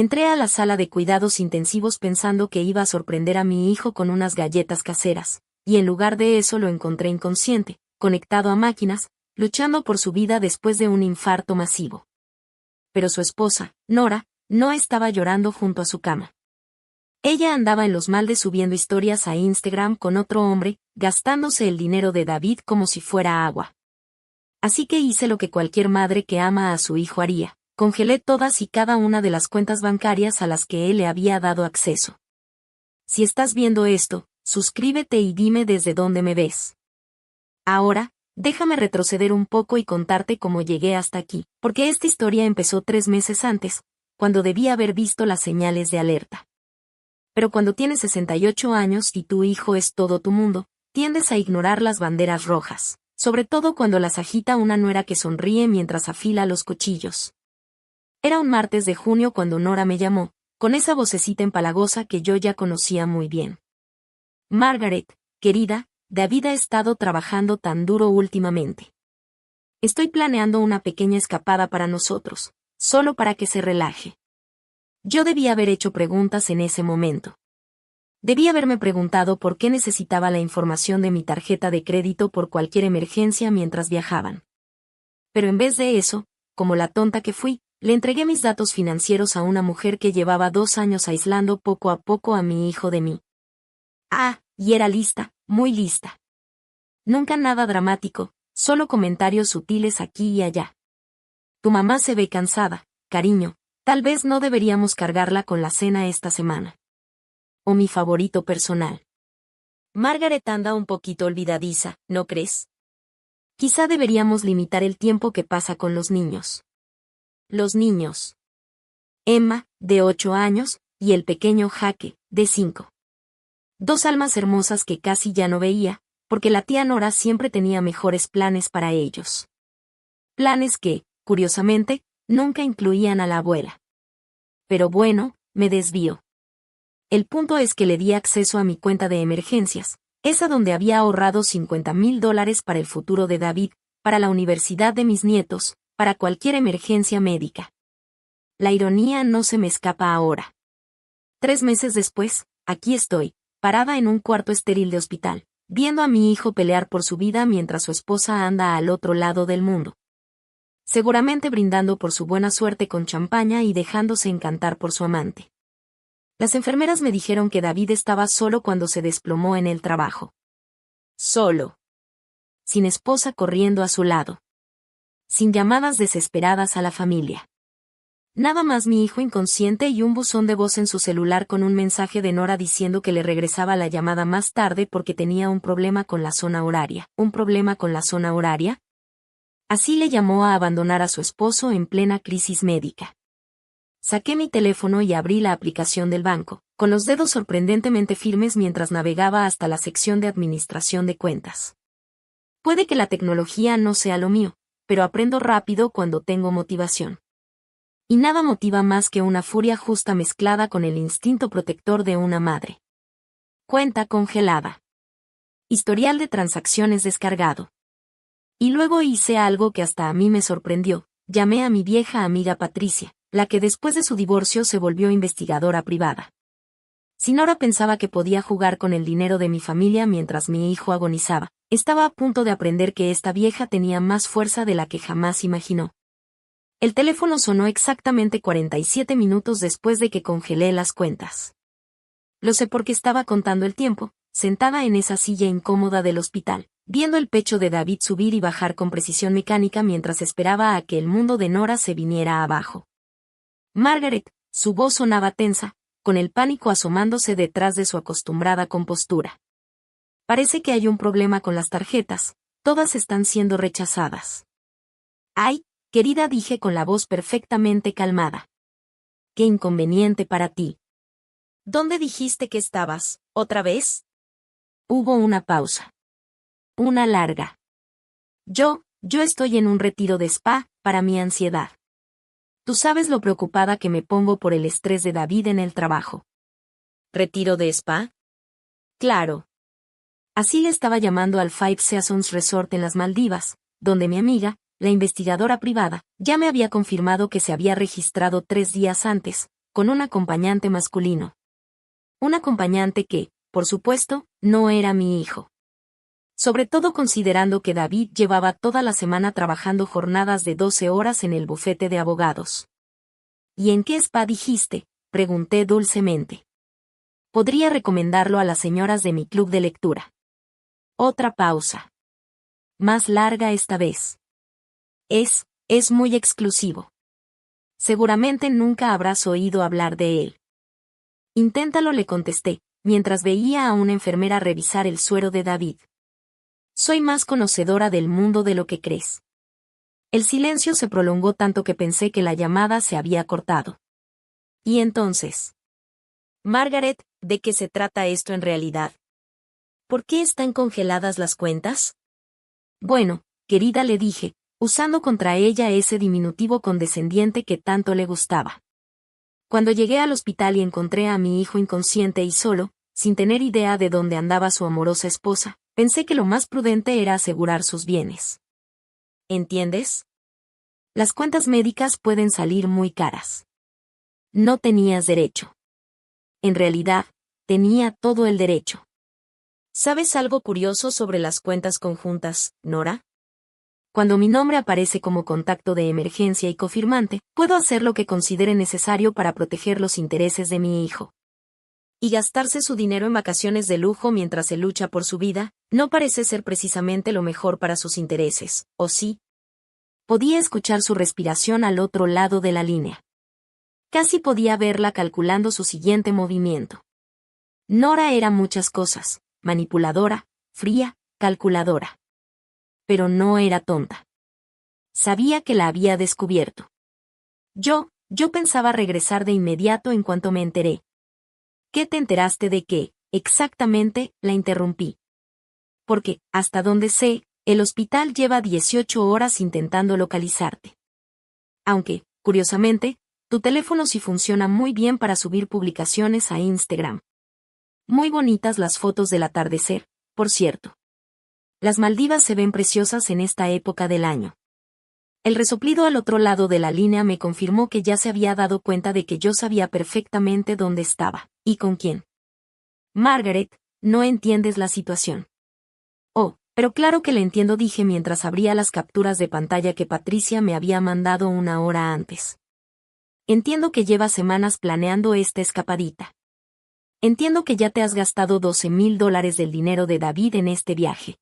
Entré a la sala de cuidados intensivos pensando que iba a sorprender a mi hijo con unas galletas caseras, y en lugar de eso lo encontré inconsciente, conectado a máquinas, luchando por su vida después de un infarto masivo. Pero su esposa, Nora, no estaba llorando junto a su cama. Ella andaba en los maldes subiendo historias a Instagram con otro hombre, gastándose el dinero de David como si fuera agua. Así que hice lo que cualquier madre que ama a su hijo haría. Congelé todas y cada una de las cuentas bancarias a las que él le había dado acceso. Si estás viendo esto, suscríbete y dime desde dónde me ves. Ahora, déjame retroceder un poco y contarte cómo llegué hasta aquí, porque esta historia empezó 3 meses antes, cuando debía haber visto las señales de alerta. Pero cuando tienes 68 años y tu hijo es todo tu mundo, tiendes a ignorar las banderas rojas, sobre todo cuando las agita una nuera que sonríe mientras afila los cuchillos. Era un martes de junio cuando Nora me llamó, con esa vocecita empalagosa que yo ya conocía muy bien. Margaret, querida, David ha estado trabajando tan duro últimamente. Estoy planeando una pequeña escapada para nosotros, solo para que se relaje. Yo debía haber hecho preguntas en ese momento. Debí haberme preguntado por qué necesitaba la información de mi tarjeta de crédito por cualquier emergencia mientras viajaban. Pero en vez de eso, como la tonta que fui, le entregué mis datos financieros a una mujer que llevaba 2 años aislando poco a poco a mi hijo de mí. Y era lista, muy lista. Nunca nada dramático, solo comentarios sutiles aquí y allá. Tu mamá se ve cansada, cariño, tal vez no deberíamos cargarla con la cena esta semana. O mi favorito personal. Margaret anda un poquito olvidadiza, ¿no crees? Quizá deberíamos limitar el tiempo que pasa con los niños. Los niños. Emma, de 8 años, y el pequeño Jake, de 5. 2 almas hermosas que casi ya no veía, porque la tía Nora siempre tenía mejores planes para ellos. Planes que, curiosamente, nunca incluían a la abuela. Pero bueno, me desvío. El punto es que le di acceso a mi cuenta de emergencias, esa donde había ahorrado $50,000 para el futuro de David, para la universidad de mis nietos, para cualquier emergencia médica. La ironía no se me escapa ahora. 3 meses después, aquí estoy, parada en un cuarto estéril de hospital, viendo a mi hijo pelear por su vida mientras su esposa anda al otro lado del mundo. Seguramente brindando por su buena suerte con champaña y dejándose encantar por su amante. Las enfermeras me dijeron que David estaba solo cuando se desplomó en el trabajo. Solo. Sin esposa corriendo a su lado. Sin llamadas desesperadas a la familia. Nada más mi hijo inconsciente y un buzón de voz en su celular con un mensaje de Nora diciendo que le regresaba la llamada más tarde porque tenía un problema con la zona horaria. ¿Un problema con la zona horaria? Así le llamó a abandonar a su esposo en plena crisis médica. Saqué mi teléfono y abrí la aplicación del banco, con los dedos sorprendentemente firmes mientras navegaba hasta la sección de administración de cuentas. Puede que la tecnología no sea lo mío, pero aprendo rápido cuando tengo motivación. Y nada motiva más que una furia justa mezclada con el instinto protector de una madre. Cuenta congelada. Historial de transacciones descargado. Y luego hice algo que hasta a mí me sorprendió, llamé a mi vieja amiga Patricia, la que después de su divorcio se volvió investigadora privada. Si Nora pensaba que podía jugar con el dinero de mi familia mientras mi hijo agonizaba, estaba a punto de aprender que esta vieja tenía más fuerza de la que jamás imaginó. El teléfono sonó exactamente 47 minutos después de que congelé las cuentas. Lo sé porque estaba contando el tiempo, sentada en esa silla incómoda del hospital, viendo el pecho de David subir y bajar con precisión mecánica mientras esperaba a que el mundo de Nora se viniera abajo. Margaret, su voz sonaba tensa, con el pánico asomándose detrás de su acostumbrada compostura. Parece que hay un problema con las tarjetas, todas están siendo rechazadas. Ay, querida, dije con la voz perfectamente calmada. Qué inconveniente para ti. ¿Dónde dijiste que estabas, otra vez? Hubo una pausa. Una larga. Yo estoy en un retiro de spa, para mi ansiedad. Tú sabes lo preocupada que me pongo por el estrés de David en el trabajo. ¿Retiro de spa? Claro. Así le estaba llamando al Five Seasons Resort en las Maldivas, donde mi amiga, la investigadora privada, ya me había confirmado que se había registrado 3 días antes, con un acompañante masculino. Un acompañante que, por supuesto, no era mi hijo. Sobre todo considerando que David llevaba toda la semana trabajando jornadas de 12 horas en el bufete de abogados. ¿Y en qué spa dijiste?, pregunté dulcemente. Podría recomendarlo a las señoras de mi club de lectura. Otra pausa. Más larga esta vez. Es muy exclusivo. Seguramente nunca habrás oído hablar de él. Inténtalo, le contesté, mientras veía a una enfermera revisar el suero de David. Soy más conocedora del mundo de lo que crees. El silencio se prolongó tanto que pensé que la llamada se había cortado. ¿Y entonces? Margaret, ¿de qué se trata esto en realidad? ¿Por qué están congeladas las cuentas? Bueno, querida, le dije, usando contra ella ese diminutivo condescendiente que tanto le gustaba. Cuando llegué al hospital y encontré a mi hijo inconsciente y solo, sin tener idea de dónde andaba su amorosa esposa, pensé que lo más prudente era asegurar sus bienes. ¿Entiendes? Las cuentas médicas pueden salir muy caras. No tenías derecho. En realidad, tenía todo el derecho. ¿Sabes algo curioso sobre las cuentas conjuntas, Nora? Cuando mi nombre aparece como contacto de emergencia y cofirmante, puedo hacer lo que considere necesario para proteger los intereses de mi hijo. Y gastarse su dinero en vacaciones de lujo mientras se lucha por su vida, no parece ser precisamente lo mejor para sus intereses, ¿o sí? Podía escuchar su respiración al otro lado de la línea. Casi podía verla calculando su siguiente movimiento. Nora era muchas cosas: manipuladora, fría, calculadora. Pero no era tonta. Sabía que la había descubierto. Yo pensaba regresar de inmediato en cuanto me enteré. ¿Qué te enteraste de qué? Exactamente, la interrumpí. Porque, hasta donde sé, el hospital lleva 18 horas intentando localizarte. Aunque, curiosamente, tu teléfono sí funciona muy bien para subir publicaciones a Instagram. Muy bonitas las fotos del atardecer, por cierto. Las Maldivas se ven preciosas en esta época del año. El resoplido al otro lado de la línea me confirmó que ya se había dado cuenta de que yo sabía perfectamente dónde estaba, y con quién. Margaret, no entiendes la situación. Oh, pero claro que la entiendo, dije mientras abría las capturas de pantalla que Patricia me había mandado una hora antes. Entiendo que llevas semanas planeando esta escapadita. Entiendo que ya te has gastado $12,000 del dinero de David en este viaje.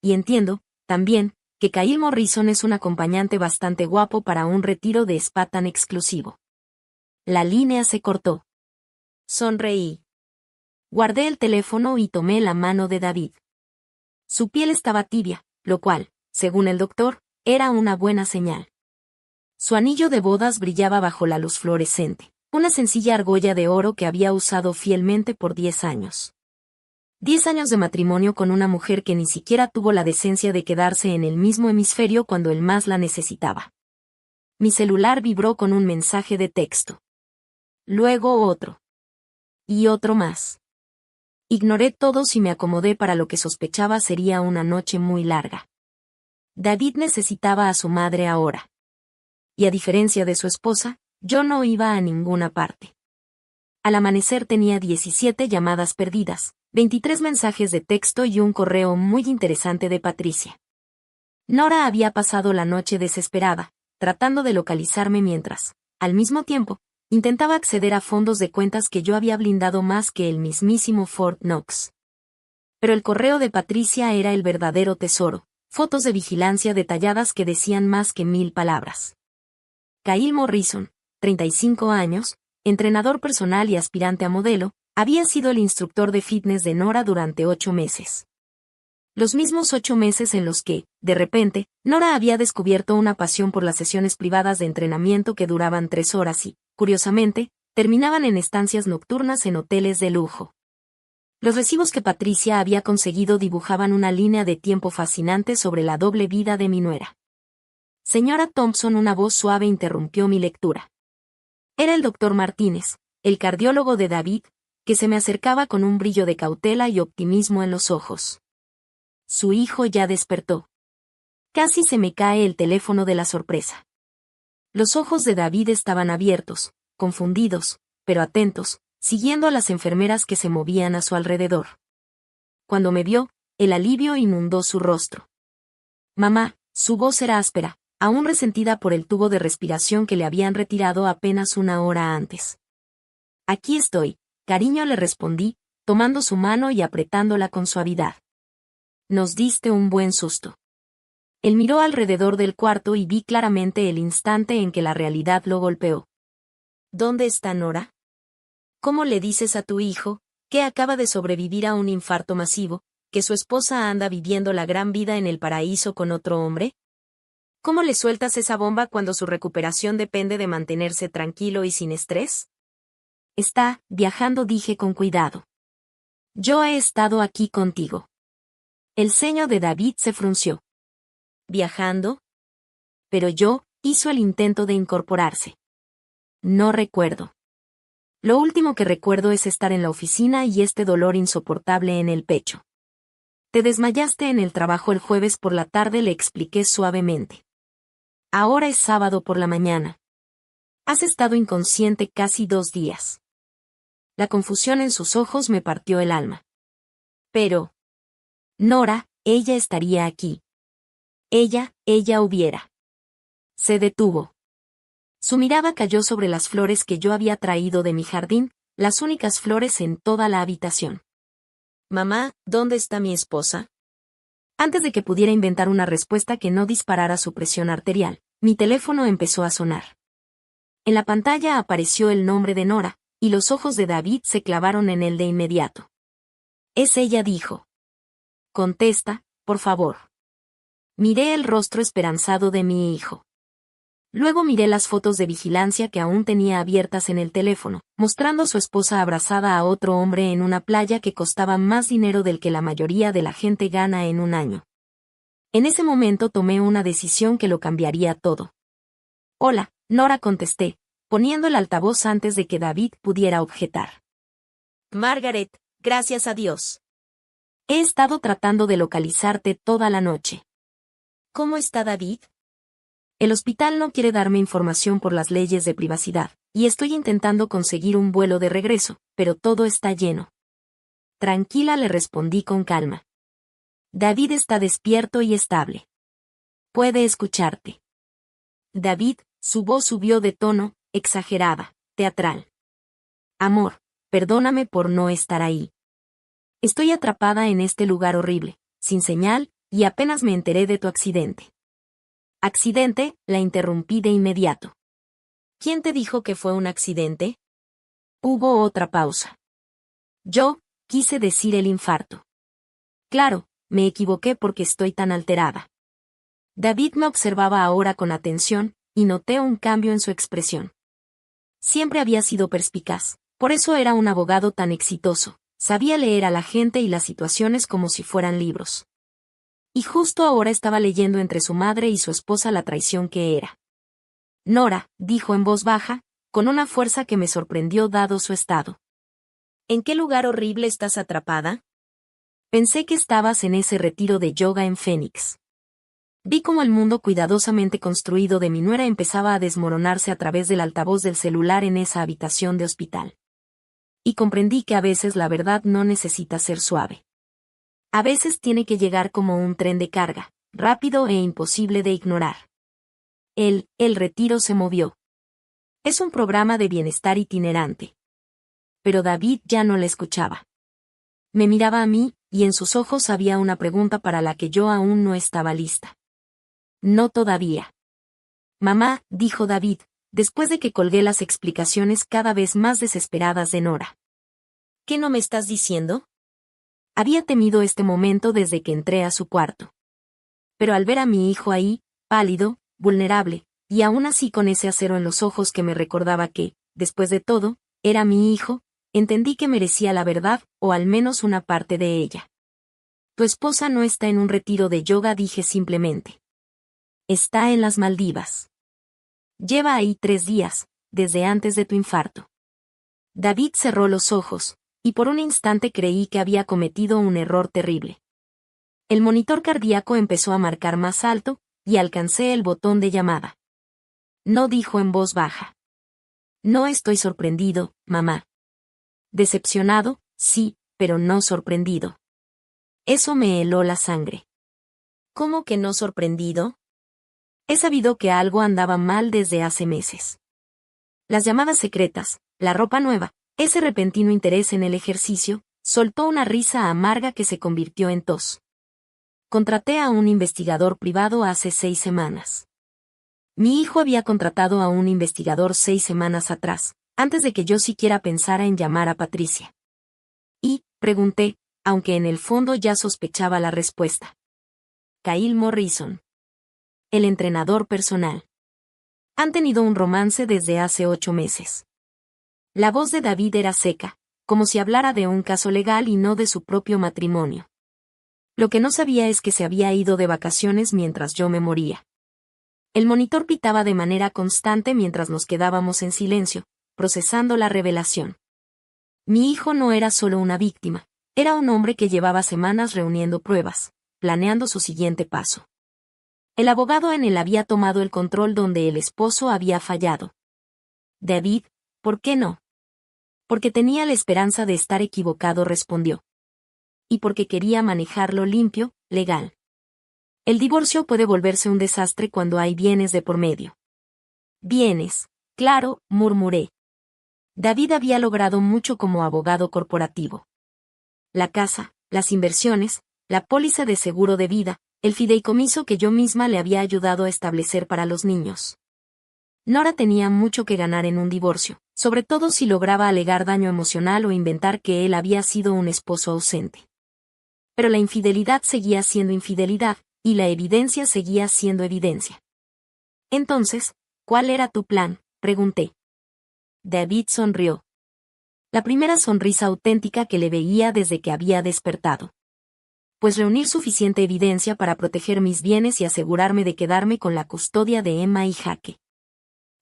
Y entiendo, también, que Kyle Morrison es un acompañante bastante guapo para un retiro de spa tan exclusivo. La línea se cortó. Sonreí. Guardé el teléfono y tomé la mano de David. Su piel estaba tibia, lo cual, según el doctor, era una buena señal. Su anillo de bodas brillaba bajo la luz fluorescente, una sencilla argolla de oro que había usado fielmente por 10 años. 10 años de matrimonio con una mujer que ni siquiera tuvo la decencia de quedarse en el mismo hemisferio cuando él más la necesitaba. Mi celular vibró con un mensaje de texto. Luego otro. Y otro más. Ignoré todos y me acomodé para lo que sospechaba sería una noche muy larga. David necesitaba a su madre ahora. Y a diferencia de su esposa, yo no iba a ninguna parte. Al amanecer tenía 17 llamadas perdidas, 23 mensajes de texto y un correo muy interesante de Patricia. Nora había pasado la noche desesperada, tratando de localizarme mientras, al mismo tiempo, intentaba acceder a fondos de cuentas que yo había blindado más que el mismísimo Fort Knox. Pero el correo de Patricia era el verdadero tesoro, fotos de vigilancia detalladas que decían más que 1000 palabras. Kyle Morrison, 35 años, entrenador personal y aspirante a modelo, había sido el instructor de fitness de Nora durante 8 meses. Los mismos 8 meses en los que, de repente, Nora había descubierto una pasión por las sesiones privadas de entrenamiento que duraban 3 horas y, curiosamente, terminaban en estancias nocturnas en hoteles de lujo. Los recibos que Patricia había conseguido dibujaban una línea de tiempo fascinante sobre la doble vida de mi nuera. Señora Thompson, una voz suave interrumpió mi lectura. Era el doctor Martínez, el cardiólogo de David, que se me acercaba con un brillo de cautela y optimismo en los ojos. Su hijo ya despertó. Casi se me cae el teléfono de la sorpresa. Los ojos de David estaban abiertos, confundidos, pero atentos, siguiendo a las enfermeras que se movían a su alrededor. Cuando me vio, el alivio inundó su rostro. Mamá, su voz era áspera, aún resentida por el tubo de respiración que le habían retirado apenas una hora antes. Aquí estoy, cariño, le respondí, tomando su mano y apretándola con suavidad. Nos diste un buen susto. Él miró alrededor del cuarto y vi claramente el instante en que la realidad lo golpeó. ¿Dónde está Nora? ¿Cómo le dices a tu hijo, que acaba de sobrevivir a un infarto masivo, que su esposa anda viviendo la gran vida en el paraíso con otro hombre? ¿Cómo le sueltas esa bomba cuando su recuperación depende de mantenerse tranquilo y sin estrés? Está viajando, dije con cuidado. Yo he estado aquí contigo. El ceño de David se frunció. ¿Viajando? Pero hizo el intento de incorporarse. No recuerdo. Lo último que recuerdo es estar en la oficina y este dolor insoportable en el pecho. Te desmayaste en el trabajo el jueves por la tarde, le expliqué suavemente. Ahora es sábado por la mañana. Has estado inconsciente casi 2 días. La confusión en sus ojos me partió el alma. Pero Nora, ella estaría aquí. Ella hubiera. Se detuvo. Su mirada cayó sobre las flores que yo había traído de mi jardín, las únicas flores en toda la habitación. Mamá, ¿dónde está mi esposa? Antes de que pudiera inventar una respuesta que no disparara su presión arterial, mi teléfono empezó a sonar. En la pantalla apareció el nombre de Nora, y los ojos de David se clavaron en él de inmediato. Es ella, dijo. Contesta, por favor. Miré el rostro esperanzado de mi hijo. Luego miré las fotos de vigilancia que aún tenía abiertas en el teléfono, mostrando a su esposa abrazada a otro hombre en una playa que costaba más dinero del que la mayoría de la gente gana en un año. En ese momento tomé una decisión que lo cambiaría todo. Hola, Nora, contesté, poniendo el altavoz antes de que David pudiera objetar. Margaret, gracias a Dios. He estado tratando de localizarte toda la noche. ¿Cómo está David? El hospital no quiere darme información por las leyes de privacidad, y estoy intentando conseguir un vuelo de regreso, pero todo está lleno. Tranquila, le respondí con calma. David está despierto y estable. Puede escucharte. David, su voz subió de tono, exagerada, teatral. Amor, perdóname por no estar ahí. Estoy atrapada en este lugar horrible, sin señal, y apenas me enteré de tu accidente. ¿Accidente?, la interrumpí de inmediato. ¿Quién te dijo que fue un accidente? Hubo otra pausa. Yo quise decir el infarto. Claro, me equivoqué porque estoy tan alterada. David me observaba ahora con atención, y noté un cambio en su expresión. Siempre había sido perspicaz, por eso era un abogado tan exitoso, sabía leer a la gente y las situaciones como si fueran libros. Y justo ahora estaba leyendo entre su madre y su esposa la traición que era. Nora, dijo en voz baja, con una fuerza que me sorprendió dado su estado. ¿En qué lugar horrible estás atrapada? Pensé que estabas en ese retiro de yoga en Phoenix. Vi cómo el mundo cuidadosamente construido de mi nuera empezaba a desmoronarse a través del altavoz del celular en esa habitación de hospital. Y comprendí que a veces la verdad no necesita ser suave. A veces tiene que llegar como un tren de carga, rápido e imposible de ignorar. El retiro se movió. Es un programa de bienestar itinerante. Pero David ya no le escuchaba. Me miraba a mí, y en sus ojos había una pregunta para la que yo aún no estaba lista. No todavía. Mamá, dijo David, después de que colgué las explicaciones cada vez más desesperadas de Nora. ¿Qué no me estás diciendo? Había temido este momento desde que entré a su cuarto. Pero al ver a mi hijo ahí, pálido, vulnerable, y aún así con ese acero en los ojos que me recordaba que, después de todo, era mi hijo, entendí que merecía la verdad, o al menos una parte de ella. Tu esposa no está en un retiro de yoga, dije simplemente. Está en las Maldivas. Lleva ahí 3 días, desde antes de tu infarto. David cerró los ojos, y por un instante creí que había cometido un error terrible. El monitor cardíaco empezó a marcar más alto, y alcancé el botón de llamada. No, dijo en voz baja. No estoy sorprendido, mamá. Decepcionado, sí, pero no sorprendido. Eso me heló la sangre. ¿Cómo que no sorprendido? He sabido que algo andaba mal desde hace meses. Las llamadas secretas, la ropa nueva, ese repentino interés en el ejercicio, soltó una risa amarga que se convirtió en tos. Contraté a un investigador privado hace 6 semanas. Mi hijo había contratado a un investigador 6 semanas atrás, antes de que yo siquiera pensara en llamar a Patricia. Y, pregunté, aunque en el fondo ya sospechaba la respuesta. Kyle Morrison. El entrenador personal. Han tenido un romance desde hace 8 meses. La voz de David era seca, como si hablara de un caso legal y no de su propio matrimonio. Lo que no sabía es que se había ido de vacaciones mientras yo me moría. El monitor pitaba de manera constante mientras nos quedábamos en silencio, procesando la revelación. Mi hijo no era solo una víctima, era un hombre que llevaba semanas reuniendo pruebas, planeando su siguiente paso. El abogado en él había tomado el control donde el esposo había fallado. David, ¿por qué no? Porque tenía la esperanza de estar equivocado, respondió. Y porque quería manejarlo limpio, legal. El divorcio puede volverse un desastre cuando hay bienes de por medio. Bienes, claro, murmuré. David había logrado mucho como abogado corporativo. La casa, las inversiones, la póliza de seguro de vida, el fideicomiso que yo misma le había ayudado a establecer para los niños. Nora tenía mucho que ganar en un divorcio, sobre todo si lograba alegar daño emocional o inventar que él había sido un esposo ausente. Pero la infidelidad seguía siendo infidelidad, y la evidencia seguía siendo evidencia. Entonces, ¿cuál era tu plan?, pregunté. David sonrió. La primera sonrisa auténtica que le veía desde que había despertado. Pues reunir suficiente evidencia para proteger mis bienes y asegurarme de quedarme con la custodia de Emma y Jaque.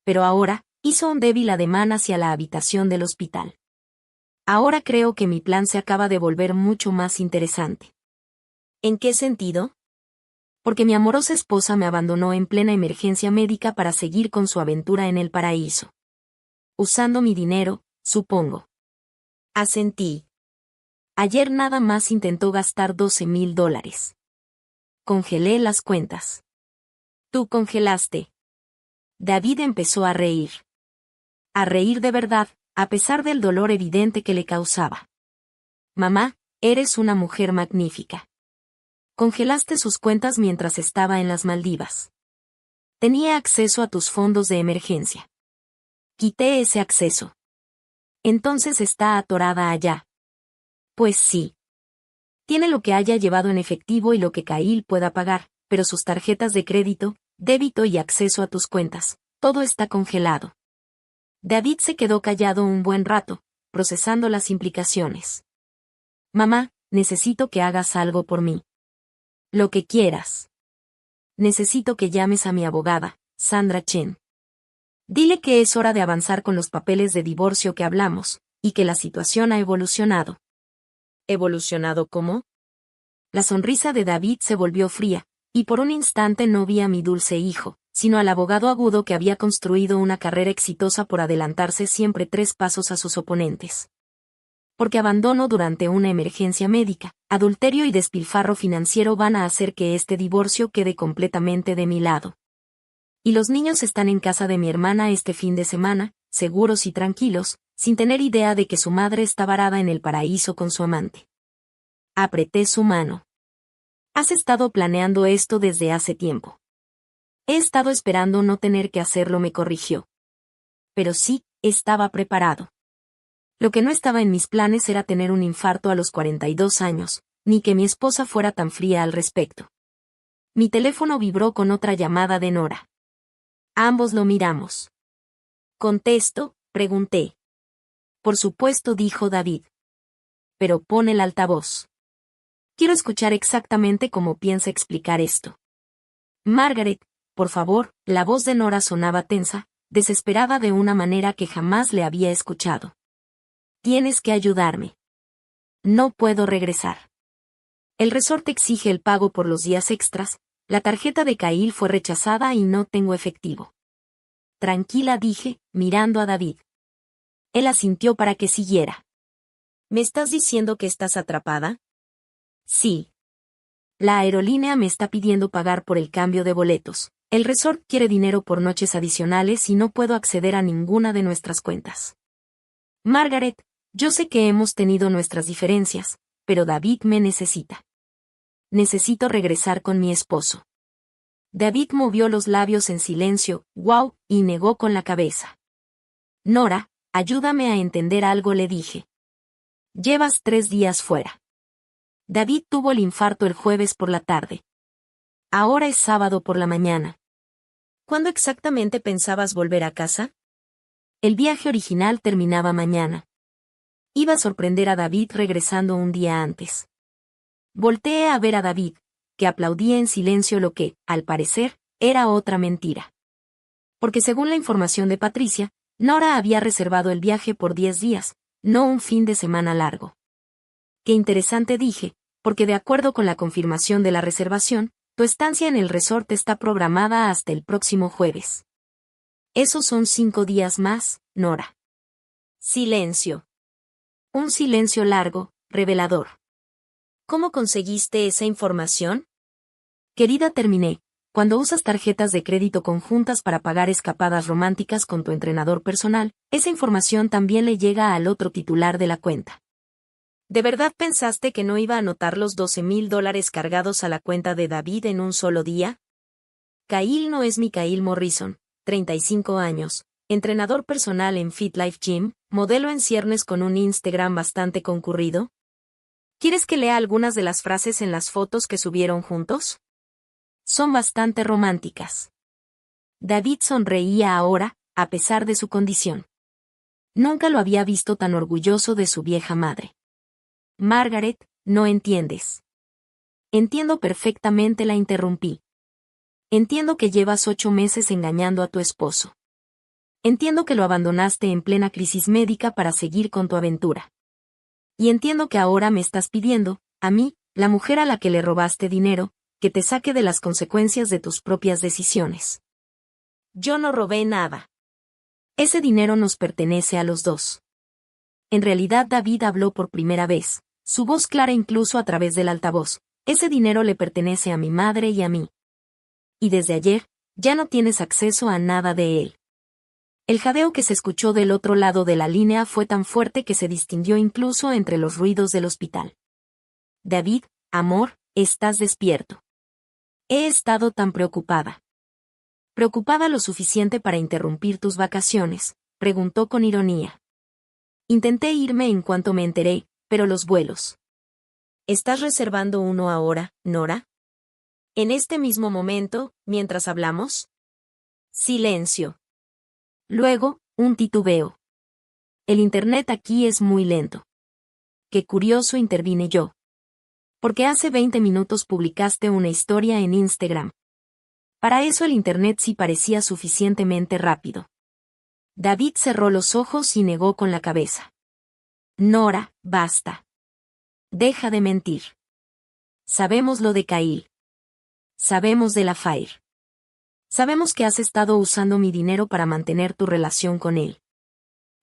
Pero ahora, hizo un débil ademán hacia la habitación del hospital. Ahora creo que mi plan se acaba de volver mucho más interesante. ¿En qué sentido? Porque mi amorosa esposa me abandonó en plena emergencia médica para seguir con su aventura en el paraíso. Usando mi dinero, supongo. Asentí. Ayer nada más intentó gastar $12,000. Congelé las cuentas. Tú congelaste. David empezó a reír. A reír de verdad, a pesar del dolor evidente que le causaba. Mamá, eres una mujer magnífica. Congelaste sus cuentas mientras estaba en las Maldivas. Tenía acceso a tus fondos de emergencia. Quité ese acceso. Entonces está atorada allá. Pues sí. Tiene lo que haya llevado en efectivo y lo que Kyle pueda pagar, pero sus tarjetas de crédito, débito y acceso a tus cuentas, todo está congelado. David se quedó callado un buen rato, procesando las implicaciones. Mamá, necesito que hagas algo por mí. Lo que quieras. Necesito que llames a mi abogada, Sandra Chen. Dile que es hora de avanzar con los papeles de divorcio que hablamos, y que la situación ha evolucionado. ¿Evolucionado cómo? La sonrisa de David se volvió fría, y por un instante no vi a mi dulce hijo, sino al abogado agudo que había construido una carrera exitosa por adelantarse siempre 3 pasos a sus oponentes. Porque abandono durante una emergencia médica, adulterio y despilfarro financiero van a hacer que este divorcio quede completamente de mi lado. Y los niños están en casa de mi hermana este fin de semana, seguros y tranquilos, sin tener idea de que su madre está varada en el paraíso con su amante. Apreté su mano. Has estado planeando esto desde hace tiempo. He estado esperando no tener que hacerlo, me corrigió. Pero sí, estaba preparado. Lo que no estaba en mis planes era tener un infarto a los 42 años, ni que mi esposa fuera tan fría al respecto. Mi teléfono vibró con otra llamada de Nora. Ambos lo miramos. ¿Contesto?, pregunté. Por supuesto, dijo David. Pero pon el altavoz. Quiero escuchar exactamente cómo piensa explicar esto. Margaret, por favor, la voz de Nora sonaba tensa, desesperada de una manera que jamás le había escuchado. Tienes que ayudarme. No puedo regresar. El resorte exige el pago por los días extras, la tarjeta de Kyle fue rechazada y no tengo efectivo. Tranquila, dije, mirando a David. Él asintió para que siguiera. ¿Me estás diciendo que estás atrapada? Sí. La aerolínea me está pidiendo pagar por el cambio de boletos. El resort quiere dinero por noches adicionales y no puedo acceder a ninguna de nuestras cuentas. Margaret, yo sé que hemos tenido nuestras diferencias, pero David me necesita. Necesito regresar con mi esposo. David movió los labios en silencio, wow, y negó con la cabeza. Nora, ayúdame a entender algo, le dije. Llevas 3 días fuera. David tuvo el infarto el jueves por la tarde. Ahora es sábado por la mañana. ¿Cuándo exactamente pensabas volver a casa? El viaje original terminaba mañana. Iba a sorprender a David regresando un día antes. Volteé a ver a David, que aplaudía en silencio lo que, al parecer, era otra mentira. Porque según la información de Patricia, Nora había reservado el viaje por 10 días, no un fin de semana largo. Qué interesante, dije, porque de acuerdo con la confirmación de la reservación, tu estancia en el resort está programada hasta el próximo jueves. Esos son 5 días más, Nora. Silencio. Un silencio largo, revelador. ¿Cómo conseguiste esa información? Querida, terminé. Cuando usas tarjetas de crédito conjuntas para pagar escapadas románticas con tu entrenador personal, esa información también le llega al otro titular de la cuenta. ¿De verdad pensaste que no iba a anotar los $12,000 cargados a la cuenta de David en un solo día? Kyle no es Mikhail Morrison, 35 años, entrenador personal en Fit Life Gym, modelo en ciernes con un Instagram bastante concurrido. ¿Quieres que lea algunas de las frases en las fotos que subieron juntos? Son bastante románticas. David sonreía ahora, a pesar de su condición. Nunca lo había visto tan orgulloso de su vieja madre. Margaret, no entiendes. Entiendo perfectamente, la interrumpí. Entiendo que llevas 8 meses engañando a tu esposo. Entiendo que lo abandonaste en plena crisis médica para seguir con tu aventura. Y entiendo que ahora me estás pidiendo, a mí, la mujer a la que le robaste dinero, que te saque de las consecuencias de tus propias decisiones. Yo no robé nada. Ese dinero nos pertenece a los dos. En realidad David habló por primera vez, su voz clara incluso a través del altavoz. Ese dinero le pertenece a mi madre y a mí. Y desde ayer, ya no tienes acceso a nada de él. El jadeo que se escuchó del otro lado de la línea fue tan fuerte que se distinguió incluso entre los ruidos del hospital. David, amor, estás despierto. He estado tan preocupada. ¿Preocupada lo suficiente para interrumpir tus vacaciones?, preguntó con ironía. Intenté irme en cuanto me enteré, pero los vuelos. ¿Estás reservando uno ahora, Nora? ¿En este mismo momento, mientras hablamos? Silencio. Luego, un titubeo. El internet aquí es muy lento. Qué curioso, intervine yo. Porque hace 20 minutos publicaste una historia en Instagram. Para eso el internet sí parecía suficientemente rápido. David cerró los ojos y negó con la cabeza. Nora, basta. Deja de mentir. Sabemos lo de Kyle. Sabemos de la Fire. Sabemos que has estado usando mi dinero para mantener tu relación con él.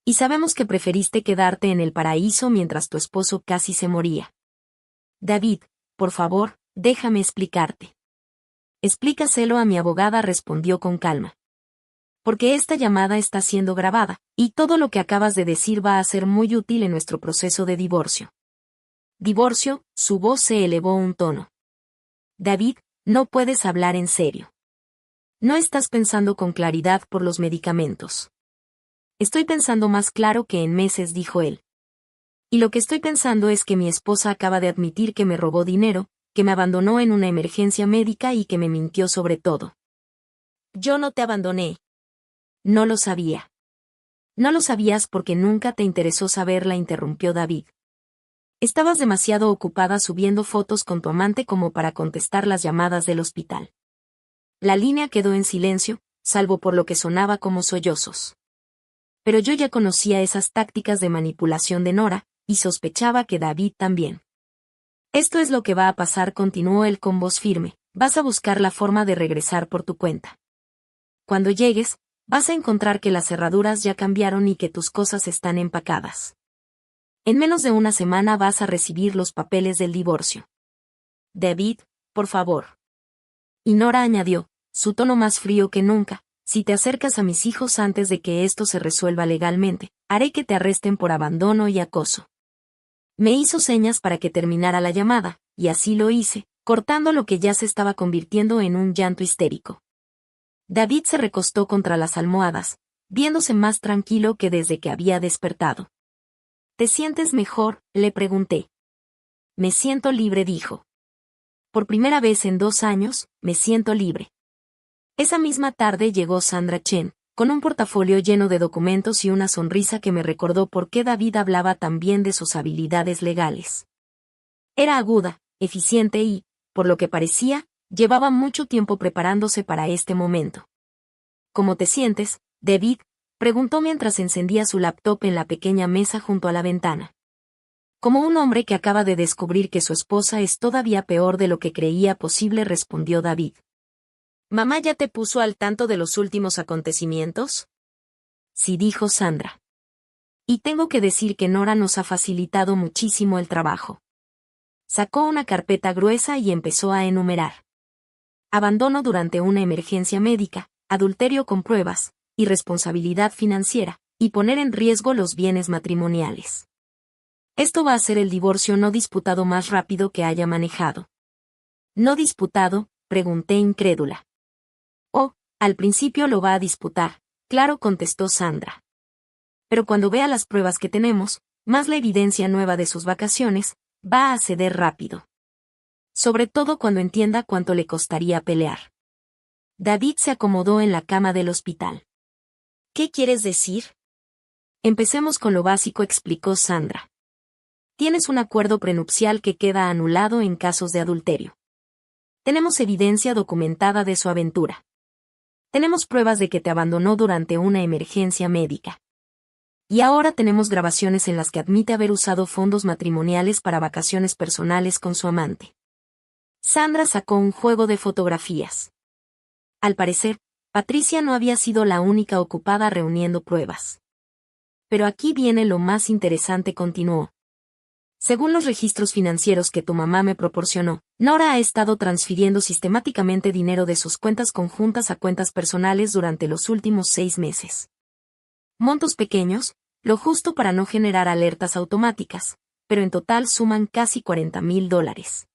Y sabemos que preferiste quedarte en el paraíso mientras tu esposo casi se moría. David, por favor, déjame explicarte. Explícaselo a mi abogada, respondió con calma. Porque esta llamada está siendo grabada, y todo lo que acabas de decir va a ser muy útil en nuestro proceso de divorcio. ¿Divorcio? Su voz se elevó un tono. David, no puedes hablar en serio. No estás pensando con claridad por los medicamentos. Estoy pensando más claro que en meses, dijo él. Y lo que estoy pensando es que mi esposa acaba de admitir que me robó dinero, que me abandonó en una emergencia médica y que me mintió sobre todo. Yo no te abandoné. No lo sabía. No lo sabías porque nunca te interesó saberla, interrumpió David. Estabas demasiado ocupada subiendo fotos con tu amante como para contestar las llamadas del hospital. La línea quedó en silencio, salvo por lo que sonaba como sollozos. Pero yo ya conocía esas tácticas de manipulación de Nora, y sospechaba que David también. Esto es lo que va a pasar, continuó él con voz firme, vas a buscar la forma de regresar por tu cuenta. Cuando llegues, Vas a encontrar que las cerraduras ya cambiaron y que tus cosas están empacadas. En menos de una semana vas a recibir los papeles del divorcio. David, por favor. Y Nora añadió, su tono más frío que nunca, si te acercas a mis hijos antes de que esto se resuelva legalmente, haré que te arresten por abandono y acoso. Me hizo señas para que terminara la llamada, y así lo hice, cortando lo que ya se estaba convirtiendo en un llanto histérico. David se recostó contra las almohadas, viéndose más tranquilo que desde que había despertado. ¿Te sientes mejor?, le pregunté. Me siento libre, dijo. Por primera vez en 2 años, me siento libre. Esa misma tarde llegó Sandra Chen, con un portafolio lleno de documentos y una sonrisa que me recordó por qué David hablaba tan bien de sus habilidades legales. Era aguda, eficiente y, por lo que parecía, llevaba mucho tiempo preparándose para este momento. ¿Cómo te sientes, David?, preguntó mientras encendía su laptop en la pequeña mesa junto a la ventana. Como un hombre que acaba de descubrir que su esposa es todavía peor de lo que creía posible, respondió David. ¿Mamá ya te puso al tanto de los últimos acontecimientos? Sí, dijo Sandra. Y tengo que decir que Nora nos ha facilitado muchísimo el trabajo. Sacó una carpeta gruesa y empezó a enumerar. Abandono durante una emergencia médica, adulterio con pruebas, irresponsabilidad financiera, y poner en riesgo los bienes matrimoniales. Esto va a ser el divorcio no disputado más rápido que haya manejado. ¿No disputado?, pregunté incrédula. Oh, al principio lo va a disputar, claro, contestó Sandra. Pero cuando vea las pruebas que tenemos, más la evidencia nueva de sus vacaciones, va a ceder rápido. Sobre todo cuando entienda cuánto le costaría pelear. David se acomodó en la cama del hospital. ¿Qué quieres decir? Empecemos con lo básico, explicó Sandra. Tienes un acuerdo prenupcial que queda anulado en casos de adulterio. Tenemos evidencia documentada de su aventura. Tenemos pruebas de que te abandonó durante una emergencia médica. Y ahora tenemos grabaciones en las que admite haber usado fondos matrimoniales para vacaciones personales con su amante. Sandra sacó un juego de fotografías. Al parecer, Patricia no había sido la única ocupada reuniendo pruebas. Pero aquí viene lo más interesante, continuó. Según los registros financieros que tu mamá me proporcionó, Nora ha estado transfiriendo sistemáticamente dinero de sus cuentas conjuntas a cuentas personales durante los últimos 6 meses. Montos pequeños, lo justo para no generar alertas automáticas, pero en total suman casi $40,000.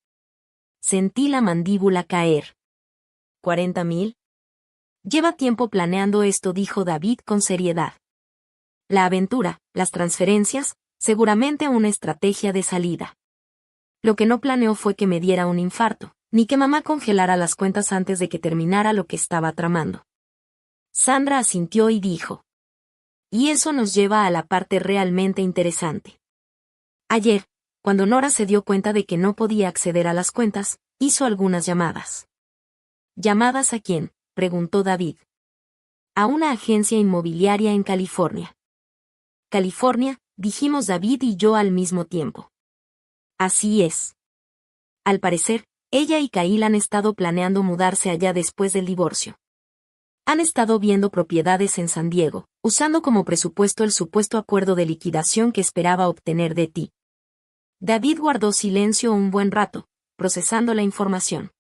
Sentí la mandíbula caer. ¿40,000? Lleva tiempo planeando esto, dijo David con seriedad. La aventura, las transferencias, seguramente una estrategia de salida. Lo que no planeó fue que me diera un infarto, ni que mamá congelara las cuentas antes de que terminara lo que estaba tramando. Sandra asintió y dijo. Y eso nos lleva a la parte realmente interesante. Ayer, cuando Nora se dio cuenta de que no podía acceder a las cuentas, hizo algunas llamadas. ¿Llamadas a quién?, preguntó David. A una agencia inmobiliaria en California. California, dijimos David y yo al mismo tiempo. Así es. Al parecer, ella y Kyle han estado planeando mudarse allá después del divorcio. Han estado viendo propiedades en San Diego, usando como presupuesto el supuesto acuerdo de liquidación que esperaba obtener de ti. David guardó silencio un buen rato, procesando la información.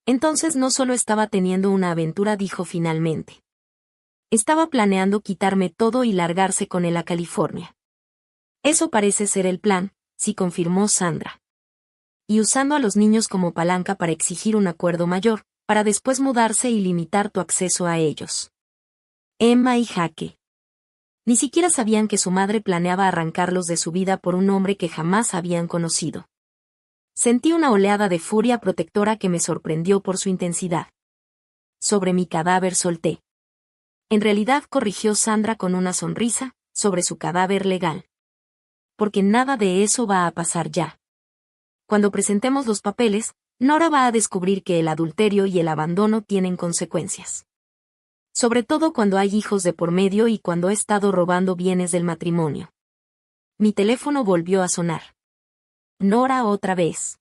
Entonces no solo estaba teniendo una aventura, dijo finalmente. Estaba planeando quitarme todo y largarse con él a California. Eso parece ser el plan, sí, confirmó Sandra. Y usando a los niños como palanca para exigir un acuerdo mayor, para después mudarse y limitar tu acceso a ellos. Emma y Jaque. Ni siquiera sabían que su madre planeaba arrancarlos de su vida por un hombre que jamás habían conocido. Sentí una oleada de furia protectora que me sorprendió por su intensidad. Sobre mi cadáver solté. En realidad, corrigió Sandra con una sonrisa, sobre su cadáver legal. Porque nada de eso va a pasar ya. Cuando presentemos los papeles, Nora va a descubrir que el adulterio y el abandono tienen consecuencias. Sobre todo cuando hay hijos de por medio y cuando he estado robando bienes del matrimonio. Mi teléfono volvió a sonar. Nora otra vez.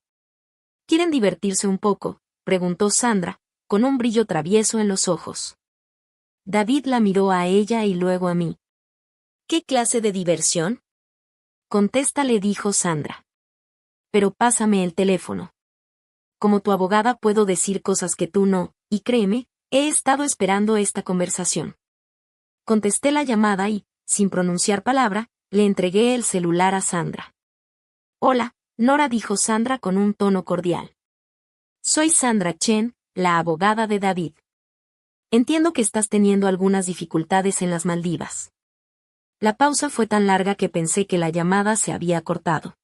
¿Quieren divertirse un poco?, preguntó Sandra, con un brillo travieso en los ojos. David la miró a ella y luego a mí. ¿Qué clase de diversión? Contesta, le dijo Sandra. Pero pásame el teléfono. Como tu abogada puedo decir cosas que tú no, y créeme, he estado esperando esta conversación. Contesté la llamada y, sin pronunciar palabra, le entregué el celular a Sandra. Hola, Nora, dijo Sandra con un tono cordial. Soy Sandra Chen, la abogada de David. Entiendo que estás teniendo algunas dificultades en las Maldivas. La pausa fue tan larga que pensé que la llamada se había cortado.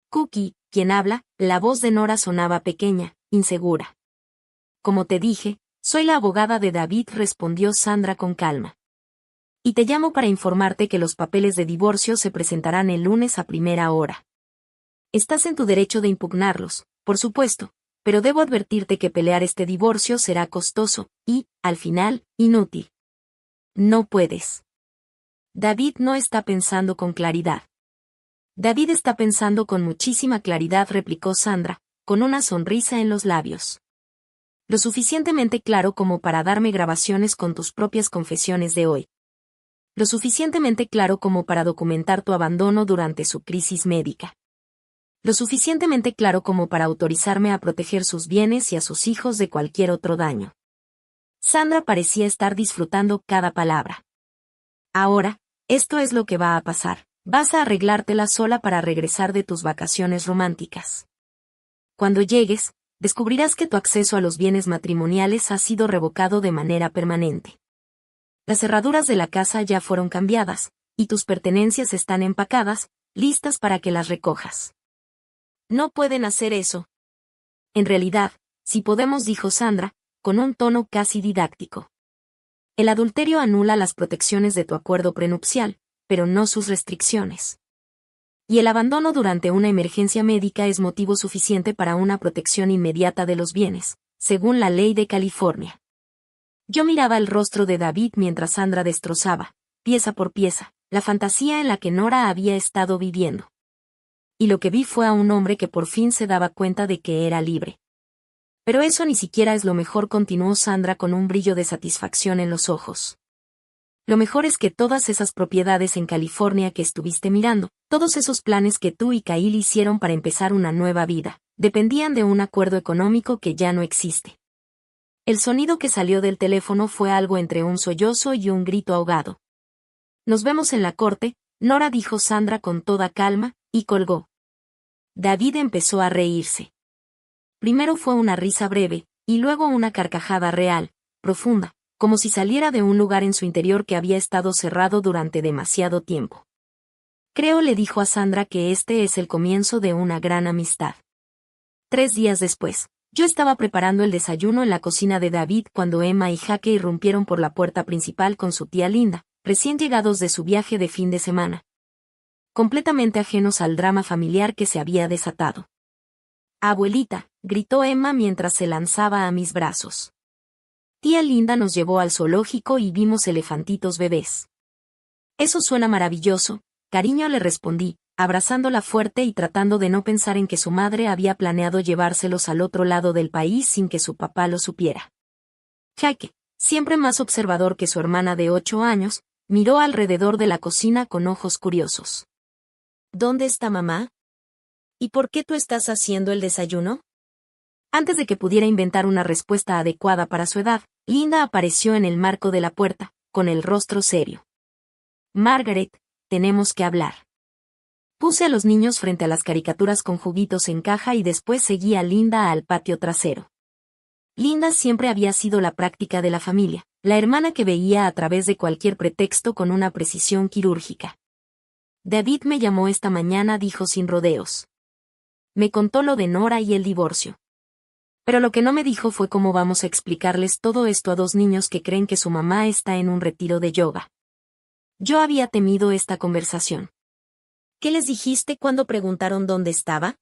Cookie, quien habla, la voz de Nora sonaba pequeña, insegura. Como te dije, soy la abogada de David, respondió Sandra con calma. Y te llamo para informarte que los papeles de divorcio se presentarán el lunes a primera hora. Estás en tu derecho de impugnarlos, por supuesto, pero debo advertirte que pelear este divorcio será costoso, y, al final, inútil. No puedes. David no está pensando con claridad. David está pensando con muchísima claridad, replicó Sandra, con una sonrisa en los labios. Lo suficientemente claro como para darme grabaciones con tus propias confesiones de hoy. Lo suficientemente claro como para documentar tu abandono durante su crisis médica. Lo suficientemente claro como para autorizarme a proteger sus bienes y a sus hijos de cualquier otro daño. Sandra parecía estar disfrutando cada palabra. Ahora, esto es lo que va a pasar. Vas a arreglártela sola para regresar de tus vacaciones románticas. Cuando llegues, descubrirás que tu acceso a los bienes matrimoniales ha sido revocado de manera permanente. Las cerraduras de la casa ya fueron cambiadas, y tus pertenencias están empacadas, listas para que las recojas. No pueden hacer eso. En realidad, sí podemos, dijo Sandra, con un tono casi didáctico. El adulterio anula las protecciones de tu acuerdo prenupcial, pero no sus restricciones. Y el abandono durante una emergencia médica es motivo suficiente para una protección inmediata de los bienes, según la ley de California. Yo miraba el rostro de David mientras Sandra destrozaba, pieza por pieza, la fantasía en la que Nora había estado viviendo. Y lo que vi fue a un hombre que por fin se daba cuenta de que era libre. Pero eso ni siquiera es lo mejor, continuó Sandra con un brillo de satisfacción en los ojos. Lo mejor es que todas esas propiedades en California que estuviste mirando, todos esos planes que tú y Kyle hicieron para empezar una nueva vida, dependían de un acuerdo económico que ya no existe. El sonido que salió del teléfono fue algo entre un sollozo y un grito ahogado. Nos vemos en la corte, Nora, dijo Sandra con toda calma, y colgó. David empezó a reírse. Primero fue una risa breve, y luego una carcajada real, profunda, como si saliera de un lugar en su interior que había estado cerrado durante demasiado tiempo. Creo, le dijo a Sandra, que este es el comienzo de una gran amistad. 3 días después, yo estaba preparando el desayuno en la cocina de David cuando Emma y Jaque irrumpieron por la puerta principal con su tía Linda, recién llegados de su viaje de fin de semana. Completamente ajenos al drama familiar que se había desatado. Abuelita, gritó Emma mientras se lanzaba a mis brazos. Tía Linda nos llevó al zoológico y vimos elefantitos bebés. Eso suena maravilloso, cariño, le respondí, abrazándola fuerte y tratando de no pensar en que su madre había planeado llevárselos al otro lado del país sin que su papá lo supiera. Jaque, siempre más observador que su hermana de 8 años, miró alrededor de la cocina con ojos curiosos. ¿Dónde está mamá? ¿Y por qué tú estás haciendo el desayuno? Antes de que pudiera inventar una respuesta adecuada para su edad, Linda apareció en el marco de la puerta, con el rostro serio. Margaret, tenemos que hablar. Puse a los niños frente a las caricaturas con juguitos en caja y después seguí a Linda al patio trasero. Linda siempre había sido la práctica de la familia, la hermana que veía a través de cualquier pretexto con una precisión quirúrgica. David me llamó esta mañana, dijo sin rodeos. Me contó lo de Nora y el divorcio. Pero lo que no me dijo fue cómo vamos a explicarles todo esto a 2 niños que creen que su mamá está en un retiro de yoga. Yo había temido esta conversación. ¿Qué les dijiste cuando preguntaron dónde estaba?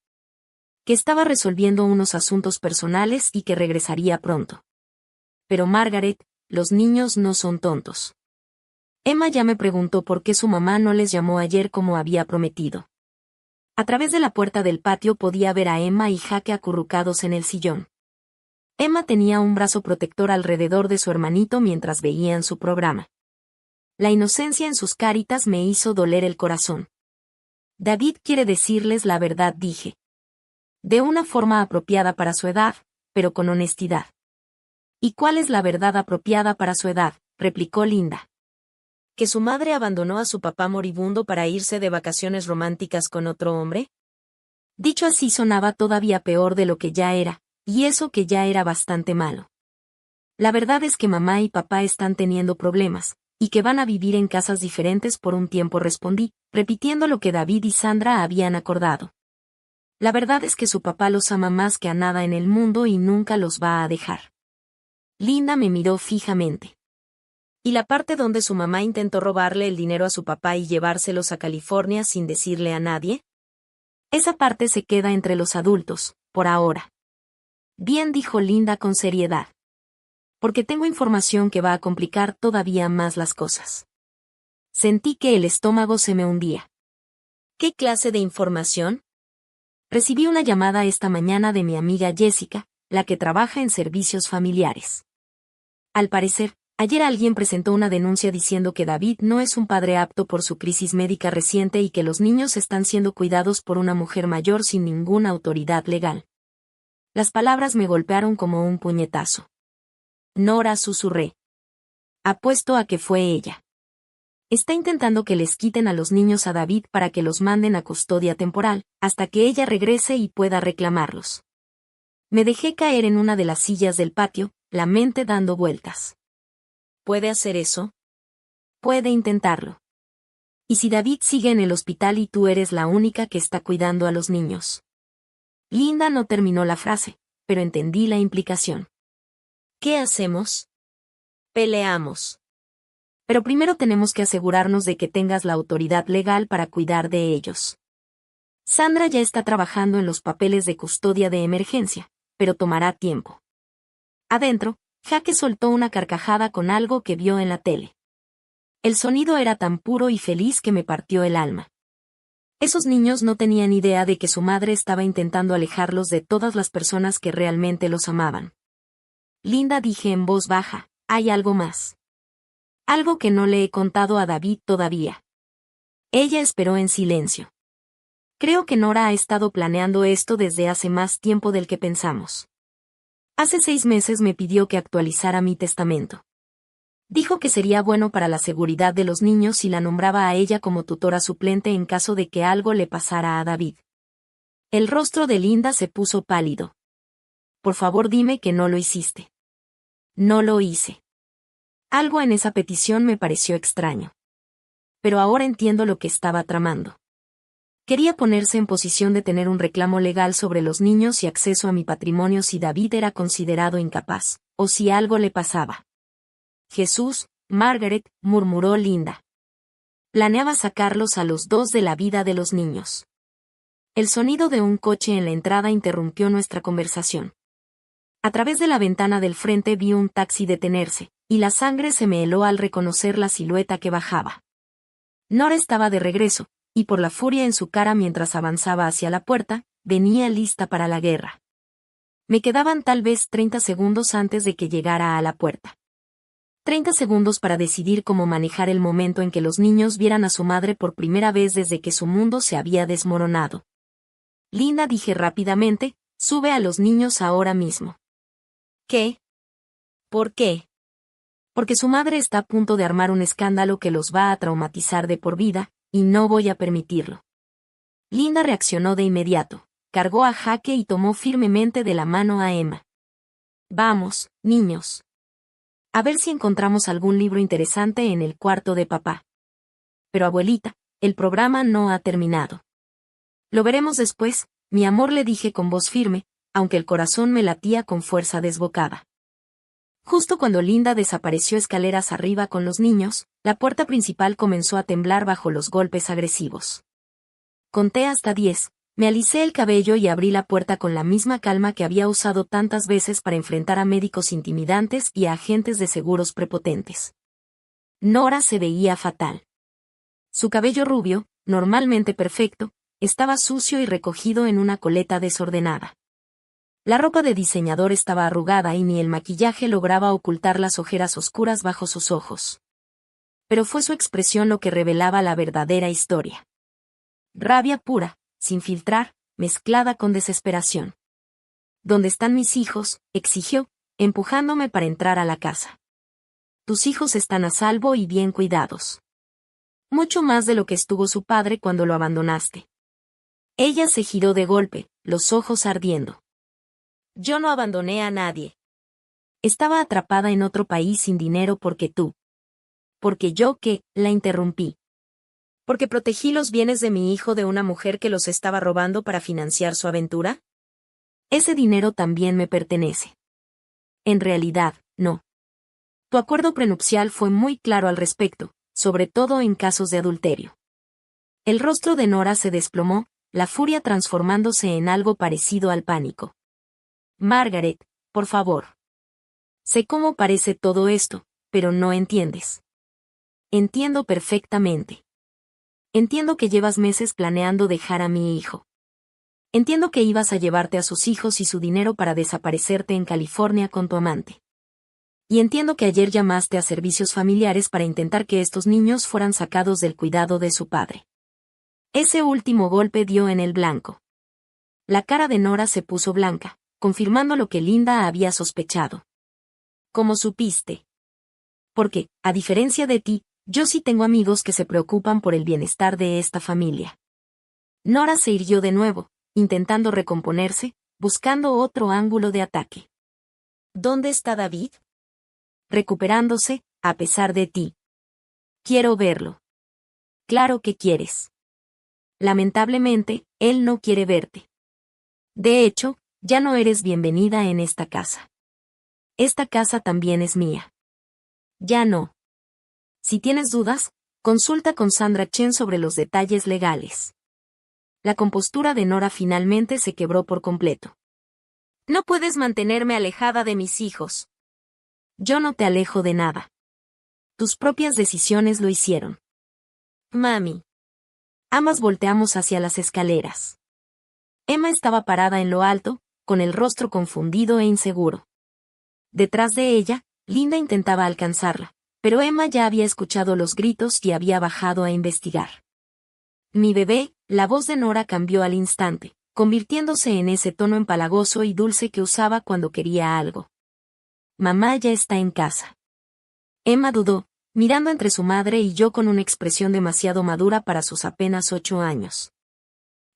Que estaba resolviendo unos asuntos personales y que regresaría pronto. Pero Margaret, los niños no son tontos. Emma ya me preguntó por qué su mamá no les llamó ayer como había prometido. A través de la puerta del patio podía ver a Emma y Jaque acurrucados en el sillón. Emma tenía un brazo protector alrededor de su hermanito mientras veían su programa. La inocencia en sus caritas me hizo doler el corazón. David quiere decirles la verdad, dije. De una forma apropiada para su edad, pero con honestidad. ¿Y cuál es la verdad apropiada para su edad?, replicó Linda. ¿Que su madre abandonó a su papá moribundo para irse de vacaciones románticas con otro hombre? Dicho así sonaba todavía peor de lo que ya era, y eso que ya era bastante malo. La verdad es que mamá y papá están teniendo problemas, y que van a vivir en casas diferentes por un tiempo, respondí, repitiendo lo que David y Sandra habían acordado. La verdad es que su papá los ama más que a nada en el mundo y nunca los va a dejar. Linda me miró fijamente. ¿Y la parte donde su mamá intentó robarle el dinero a su papá y llevárselos a California sin decirle a nadie? Esa parte se queda entre los adultos, por ahora. Bien, dijo Linda con seriedad. Porque tengo información que va a complicar todavía más las cosas. Sentí que el estómago se me hundía. ¿Qué clase de información? Recibí una llamada esta mañana de mi amiga Jessica, la que trabaja en servicios familiares. Al parecer, ayer alguien presentó una denuncia diciendo que David no es un padre apto por su crisis médica reciente y que los niños están siendo cuidados por una mujer mayor sin ninguna autoridad legal. Las palabras me golpearon como un puñetazo. Nora, susurré. Apuesto a que fue ella. Está intentando que les quiten a los niños a David para que los manden a custodia temporal, hasta que ella regrese y pueda reclamarlos. Me dejé caer en una de las sillas del patio, la mente dando vueltas. ¿Puede hacer eso? Puede intentarlo. ¿Y si David sigue en el hospital y tú eres la única que está cuidando a los niños? Linda no terminó la frase, pero entendí la implicación. ¿Qué hacemos? Peleamos. Pero primero tenemos que asegurarnos de que tengas la autoridad legal para cuidar de ellos. Sandra ya está trabajando en los papeles de custodia de emergencia, pero tomará tiempo. Adentro, Jaque soltó una carcajada con algo que vio en la tele. El sonido era tan puro y feliz que me partió el alma. Esos niños no tenían idea de que su madre estaba intentando alejarlos de todas las personas que realmente los amaban. Linda, dije en voz baja, hay algo más. Algo que no le he contado a David todavía. Ella esperó en silencio. Creo que Nora ha estado planeando esto desde hace más tiempo del que pensamos. Hace 6 meses me pidió que actualizara mi testamento. Dijo que sería bueno para la seguridad de los niños si la nombraba a ella como tutora suplente en caso de que algo le pasara a David. El rostro de Linda se puso pálido. Por favor, dime que no lo hiciste. No lo hice. Algo en esa petición me pareció extraño. Pero ahora entiendo lo que estaba tramando. Quería ponerse en posición de tener un reclamo legal sobre los niños y acceso a mi patrimonio si David era considerado incapaz, o si algo le pasaba. Jesús, Margaret, murmuró Linda. Planeaba sacarlos a los dos de la vida de los niños. El sonido de un coche en la entrada interrumpió nuestra conversación. A través de la ventana del frente vi un taxi detenerse, y la sangre se me heló al reconocer la silueta que bajaba. Nora estaba de regreso, y por la furia en su cara mientras avanzaba hacia la puerta, venía lista para la guerra. Me quedaban tal vez 30 segundos antes de que llegara a la puerta. 30 segundos para decidir cómo manejar el momento en que los niños vieran a su madre por primera vez desde que su mundo se había desmoronado. Linda, dije rápidamente, sube a los niños ahora mismo. ¿Qué? ¿Por qué? Porque su madre está a punto de armar un escándalo que los va a traumatizar de por vida, y no voy a permitirlo. Linda reaccionó de inmediato, cargó a Jaque y tomó firmemente de la mano a Emma. Vamos, niños. A ver si encontramos algún libro interesante en el cuarto de papá. Pero abuelita, el programa no ha terminado. Lo veremos después, mi amor, le dije con voz firme, aunque el corazón me latía con fuerza desbocada. Justo cuando Linda desapareció escaleras arriba con los niños, la puerta principal comenzó a temblar bajo los golpes agresivos. Conté hasta 10, me alisé el cabello y abrí la puerta con la misma calma que había usado tantas veces para enfrentar a médicos intimidantes y a agentes de seguros prepotentes. Nora se veía fatal. Su cabello rubio, normalmente perfecto, estaba sucio y recogido en una coleta desordenada. La ropa de diseñador estaba arrugada y ni el maquillaje lograba ocultar las ojeras oscuras bajo sus ojos. Pero fue su expresión lo que revelaba la verdadera historia. Rabia pura, sin filtrar, mezclada con desesperación. ¿Dónde están mis hijos?, exigió, empujándome para entrar a la casa. Tus hijos están a salvo y bien cuidados. Mucho más de lo que estuvo su padre cuando lo abandonaste. Ella se giró de golpe, los ojos ardiendo. Yo no abandoné a nadie. Estaba atrapada en otro país sin dinero porque tú. Porque yo la interrumpí. Porque protegí los bienes de mi hijo de una mujer que los estaba robando para financiar su aventura. Ese dinero también me pertenece. En realidad, no. Tu acuerdo prenupcial fue muy claro al respecto, sobre todo en casos de adulterio. El rostro de Nora se desplomó, la furia transformándose en algo parecido al pánico. Margaret, por favor. Sé cómo parece todo esto, pero no entiendes. Entiendo perfectamente. Entiendo que llevas meses planeando dejar a mi hijo. Entiendo que ibas a llevarte a sus hijos y su dinero para desaparecerte en California con tu amante. Y entiendo que ayer llamaste a servicios familiares para intentar que estos niños fueran sacados del cuidado de su padre. Ese último golpe dio en el blanco. La cara de Nora se puso blanca, confirmando lo que Linda había sospechado. ¿Cómo supiste? Porque, a diferencia de ti, yo sí tengo amigos que se preocupan por el bienestar de esta familia. Nora se irguió de nuevo, intentando recomponerse, buscando otro ángulo de ataque. ¿Dónde está David? Recuperándose, a pesar de ti. Quiero verlo. Claro que quieres. Lamentablemente, él no quiere verte. De hecho, ya no eres bienvenida en esta casa. Esta casa también es mía. Ya no. Si tienes dudas, consulta con Sandra Chen sobre los detalles legales. La compostura de Nora finalmente se quebró por completo. No puedes mantenerme alejada de mis hijos. Yo no te alejo de nada. Tus propias decisiones lo hicieron. Mami. Ambas volteamos hacia las escaleras. Emma estaba parada en lo alto, con el rostro confundido e inseguro. Detrás de ella, Linda intentaba alcanzarla, pero Emma ya había escuchado los gritos y había bajado a investigar. Mi bebé, la voz de Nora cambió al instante, convirtiéndose en ese tono empalagoso y dulce que usaba cuando quería algo. Mamá ya está en casa. Emma dudó, mirando entre su madre y yo con una expresión demasiado madura para sus apenas 8 años.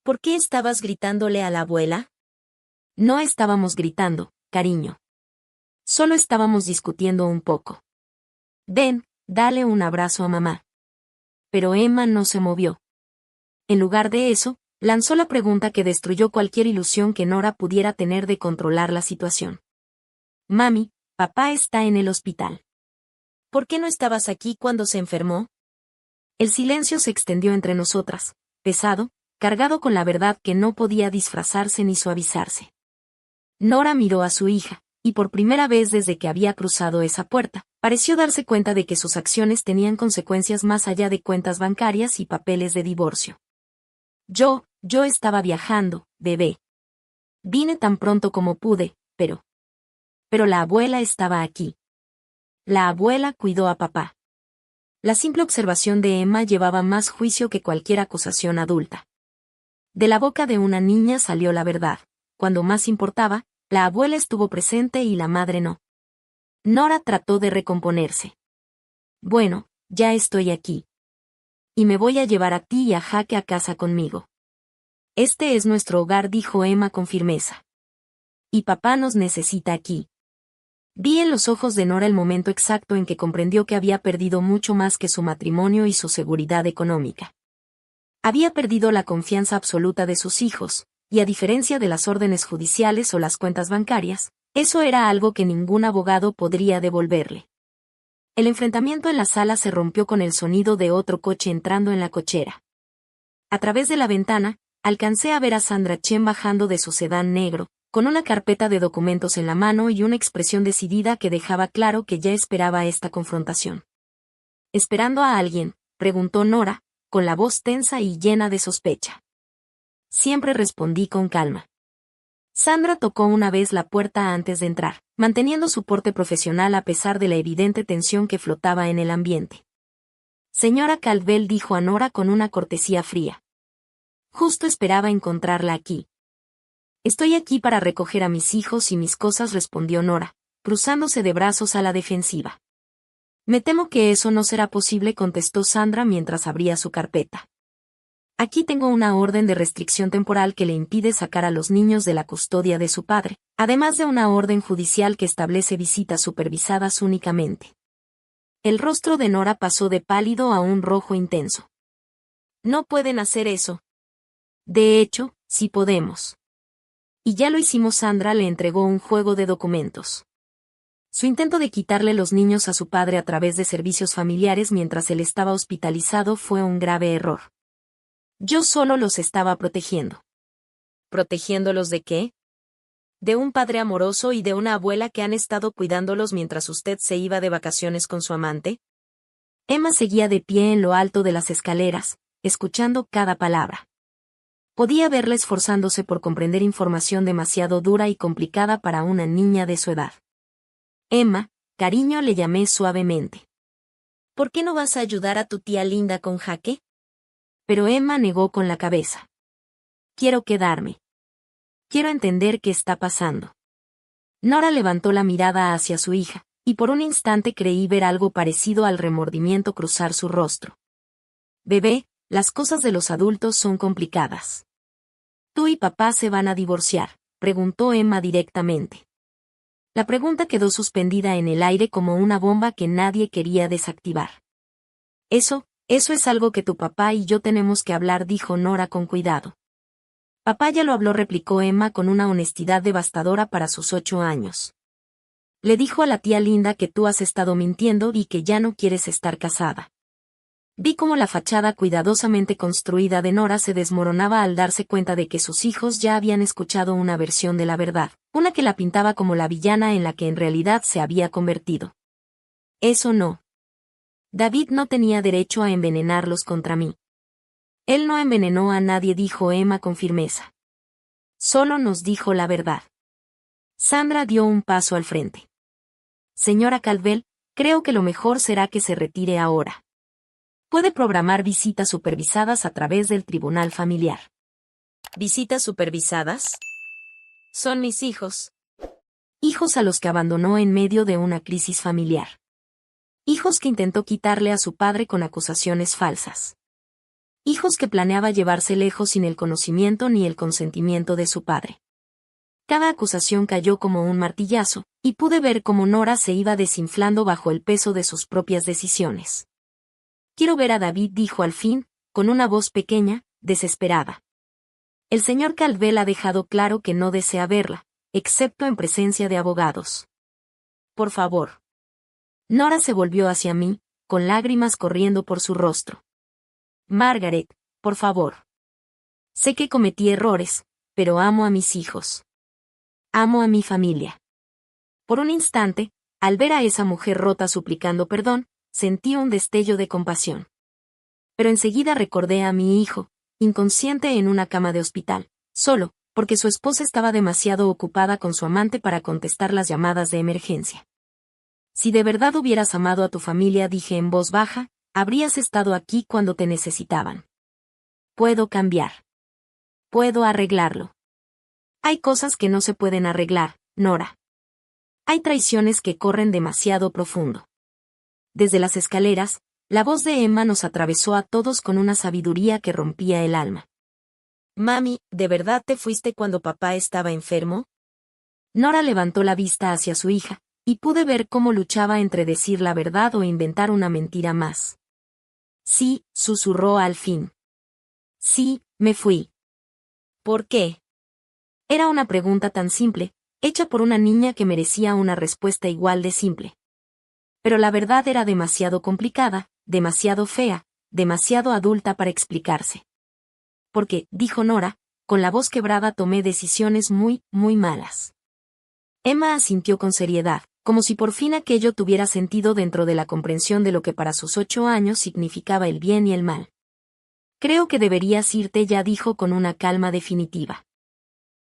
¿Por qué estabas gritándole a la abuela? No estábamos gritando, cariño. Solo estábamos discutiendo un poco. Ven, dale un abrazo a mamá. Pero Emma no se movió. En lugar de eso, lanzó la pregunta que destruyó cualquier ilusión que Nora pudiera tener de controlar la situación. Mami, papá está en el hospital. ¿Por qué no estabas aquí cuando se enfermó? El silencio se extendió entre nosotras, pesado, cargado con la verdad que no podía disfrazarse ni suavizarse. Nora miró a su hija, y por primera vez desde que había cruzado esa puerta, pareció darse cuenta de que sus acciones tenían consecuencias más allá de cuentas bancarias y papeles de divorcio. Yo estaba viajando, bebé. Vine tan pronto como pude, pero la abuela estaba aquí. La abuela cuidó a papá. La simple observación de Emma llevaba más juicio que cualquier acusación adulta. De la boca de una niña salió la verdad. Cuando más importaba, la abuela estuvo presente y la madre no. Nora trató de recomponerse. Bueno, ya estoy aquí. Y me voy a llevar a ti y a Jaque a casa conmigo. Este es nuestro hogar, dijo Emma con firmeza. Y papá nos necesita aquí. Vi en los ojos de Nora el momento exacto en que comprendió que había perdido mucho más que su matrimonio y su seguridad económica. Había perdido la confianza absoluta de sus hijos, y a diferencia de las órdenes judiciales o las cuentas bancarias, eso era algo que ningún abogado podría devolverle. El enfrentamiento en la sala se rompió con el sonido de otro coche entrando en la cochera. A través de la ventana, alcancé a ver a Sandra Chen bajando de su sedán negro, con una carpeta de documentos en la mano y una expresión decidida que dejaba claro que ya esperaba esta confrontación. ¿Esperando a alguien?, preguntó Nora, con la voz tensa y llena de sospecha. Siempre respondí con calma. Sandra tocó una vez la puerta antes de entrar, manteniendo su porte profesional a pesar de la evidente tensión que flotaba en el ambiente. Señora Caldwell, dijo a Nora con una cortesía fría. Justo esperaba encontrarla aquí. Estoy aquí para recoger a mis hijos y mis cosas, respondió Nora, cruzándose de brazos a la defensiva. Me temo que eso no será posible, contestó Sandra mientras abría su carpeta. Aquí tengo una orden de restricción temporal que le impide sacar a los niños de la custodia de su padre, además de una orden judicial que establece visitas supervisadas únicamente. El rostro de Nora pasó de pálido a un rojo intenso. No pueden hacer eso. De hecho, sí podemos. Y ya lo hicimos. Sandra le entregó un juego de documentos. Su intento de quitarle los niños a su padre a través de servicios familiares mientras él estaba hospitalizado fue un grave error. Yo solo los estaba protegiendo. ¿Protegiéndolos de qué? De un padre amoroso y de una abuela que han estado cuidándolos mientras usted se iba de vacaciones con su amante. Emma seguía de pie en lo alto de las escaleras, escuchando cada palabra. Podía verla esforzándose por comprender información demasiado dura y complicada para una niña de su edad. Emma, cariño, le llamé suavemente. ¿Por qué no vas a ayudar a tu tía Linda con Jaque? Pero Emma negó con la cabeza. Quiero quedarme. Quiero entender qué está pasando. Nora levantó la mirada hacia su hija, y por un instante creí ver algo parecido al remordimiento cruzar su rostro. Bebé, las cosas de los adultos son complicadas. ¿Tú y papá se van a divorciar?, preguntó Emma directamente. La pregunta quedó suspendida en el aire como una bomba que nadie quería desactivar. Eso es algo que tu papá y yo tenemos que hablar, dijo Nora con cuidado. Papá ya lo habló, replicó Emma con una honestidad devastadora para sus 8 años. Le dijo a la tía Linda que tú has estado mintiendo y que ya no quieres estar casada. Vi cómo la fachada cuidadosamente construida de Nora se desmoronaba al darse cuenta de que sus hijos ya habían escuchado una versión de la verdad, una que la pintaba como la villana en la que en realidad se había convertido. Eso no. David no tenía derecho a envenenarlos contra mí. Él no envenenó a nadie, dijo Emma con firmeza. Solo nos dijo la verdad. Sandra dio un paso al frente. Señora Caldwell, creo que lo mejor será que se retire ahora. Puede programar visitas supervisadas a través del tribunal familiar. ¿Visitas supervisadas? Son mis hijos. Hijos a los que abandonó en medio de una crisis familiar. Hijos que intentó quitarle a su padre con acusaciones falsas. Hijos que planeaba llevarse lejos sin el conocimiento ni el consentimiento de su padre. Cada acusación cayó como un martillazo, y pude ver cómo Nora se iba desinflando bajo el peso de sus propias decisiones. Quiero ver a David, dijo al fin, con una voz pequeña, desesperada. El señor Caldwell ha dejado claro que no desea verla, excepto en presencia de abogados. Por favor. Nora se volvió hacia mí, con lágrimas corriendo por su rostro. Margaret, por favor. Sé que cometí errores, pero amo a mis hijos. Amo a mi familia. Por un instante, al ver a esa mujer rota suplicando perdón, sentí un destello de compasión. Pero enseguida recordé a mi hijo, inconsciente en una cama de hospital, solo, porque su esposa estaba demasiado ocupada con su amante para contestar las llamadas de emergencia. Si de verdad hubieras amado a tu familia, dije en voz baja, habrías estado aquí cuando te necesitaban. Puedo cambiar. Puedo arreglarlo. Hay cosas que no se pueden arreglar, Nora. Hay traiciones que corren demasiado profundo. Desde las escaleras, la voz de Emma nos atravesó a todos con una sabiduría que rompía el alma. Mami, ¿de verdad te fuiste cuando papá estaba enfermo? Nora levantó la vista hacia su hija, y pude ver cómo luchaba entre decir la verdad o inventar una mentira más. Sí, susurró al fin. Sí, me fui. ¿Por qué? Era una pregunta tan simple, hecha por una niña que merecía una respuesta igual de simple. Pero la verdad era demasiado complicada, demasiado fea, demasiado adulta para explicarse. Porque, dijo Nora, con la voz quebrada, tomé decisiones muy, muy malas. Emma asintió con seriedad, como si por fin aquello tuviera sentido dentro de la comprensión de lo que para sus 8 años significaba el bien y el mal. Creo que deberías irte ya, dijo con una calma definitiva.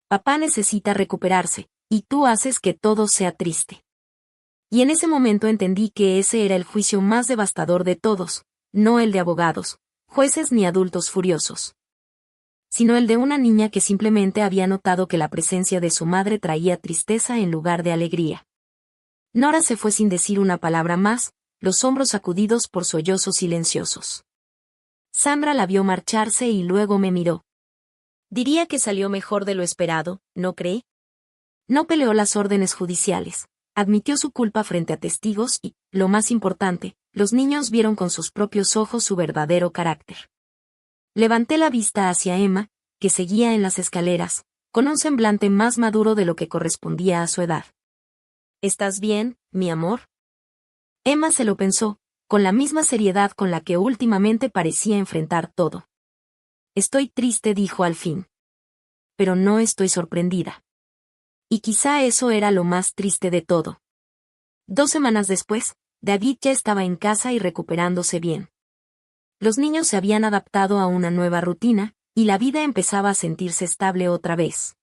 Papá necesita recuperarse, y tú haces que todo sea triste. Y en ese momento entendí que ese era el juicio más devastador de todos, no el de abogados, jueces ni adultos furiosos, sino el de una niña que simplemente había notado que la presencia de su madre traía tristeza en lugar de alegría. Nora se fue sin decir una palabra más, los hombros sacudidos por sollozos silenciosos. Sandra la vio marcharse y luego me miró. Diría que salió mejor de lo esperado, ¿no cree? No peleó las órdenes judiciales, admitió su culpa frente a testigos y, lo más importante, los niños vieron con sus propios ojos su verdadero carácter. Levanté la vista hacia Emma, que seguía en las escaleras, con un semblante más maduro de lo que correspondía a su edad. ¿Estás bien, mi amor? Emma se lo pensó, con la misma seriedad con la que últimamente parecía enfrentar todo. Estoy triste, dijo al fin. Pero no estoy sorprendida. Y quizá eso era lo más triste de todo. 2 semanas después, David ya estaba en casa y recuperándose bien. Los niños se habían adaptado a una nueva rutina, y la vida empezaba a sentirse estable otra vez.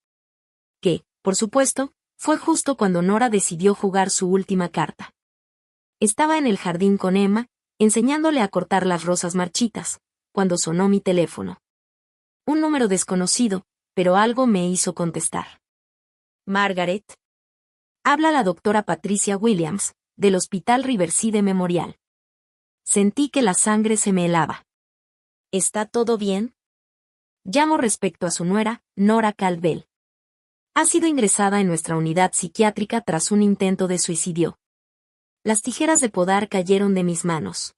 Que, por supuesto, fue justo cuando Nora decidió jugar su última carta. Estaba en el jardín con Emma, enseñándole a cortar las rosas marchitas, cuando sonó mi teléfono. Un número desconocido, pero algo me hizo contestar. Margaret. Habla la doctora Patricia Williams, del Hospital Riverside Memorial. Sentí que la sangre se me helaba. ¿Está todo bien? Llamo respecto a su nuera, Nora Caldwell. Ha sido ingresada en nuestra unidad psiquiátrica tras un intento de suicidio. Las tijeras de podar cayeron de mis manos.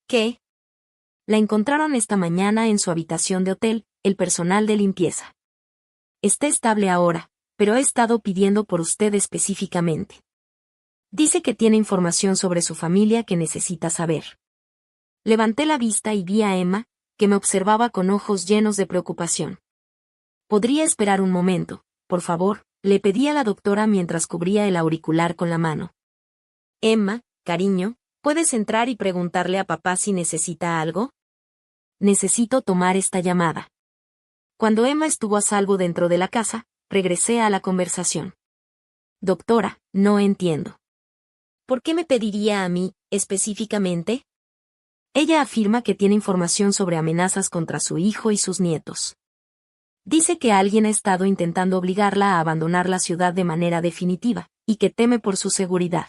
¿Qué? La encontraron esta mañana en su habitación de hotel, el personal de limpieza. Está estable ahora, pero he estado pidiendo por usted específicamente. Dice que tiene información sobre su familia que necesita saber. Levanté la vista y vi a Emma, que me observaba con ojos llenos de preocupación. ¿Podría esperar un momento, por favor?, le pedí a la doctora mientras cubría el auricular con la mano. Emma, cariño, ¿puedes entrar y preguntarle a papá si necesita algo? Necesito tomar esta llamada. Cuando Emma estuvo a salvo dentro de la casa, regresé a la conversación. Doctora, no entiendo. ¿Por qué me pediría a mí, específicamente? Ella afirma que tiene información sobre amenazas contra su hijo y sus nietos. Dice que alguien ha estado intentando obligarla a abandonar la ciudad de manera definitiva, y que teme por su seguridad.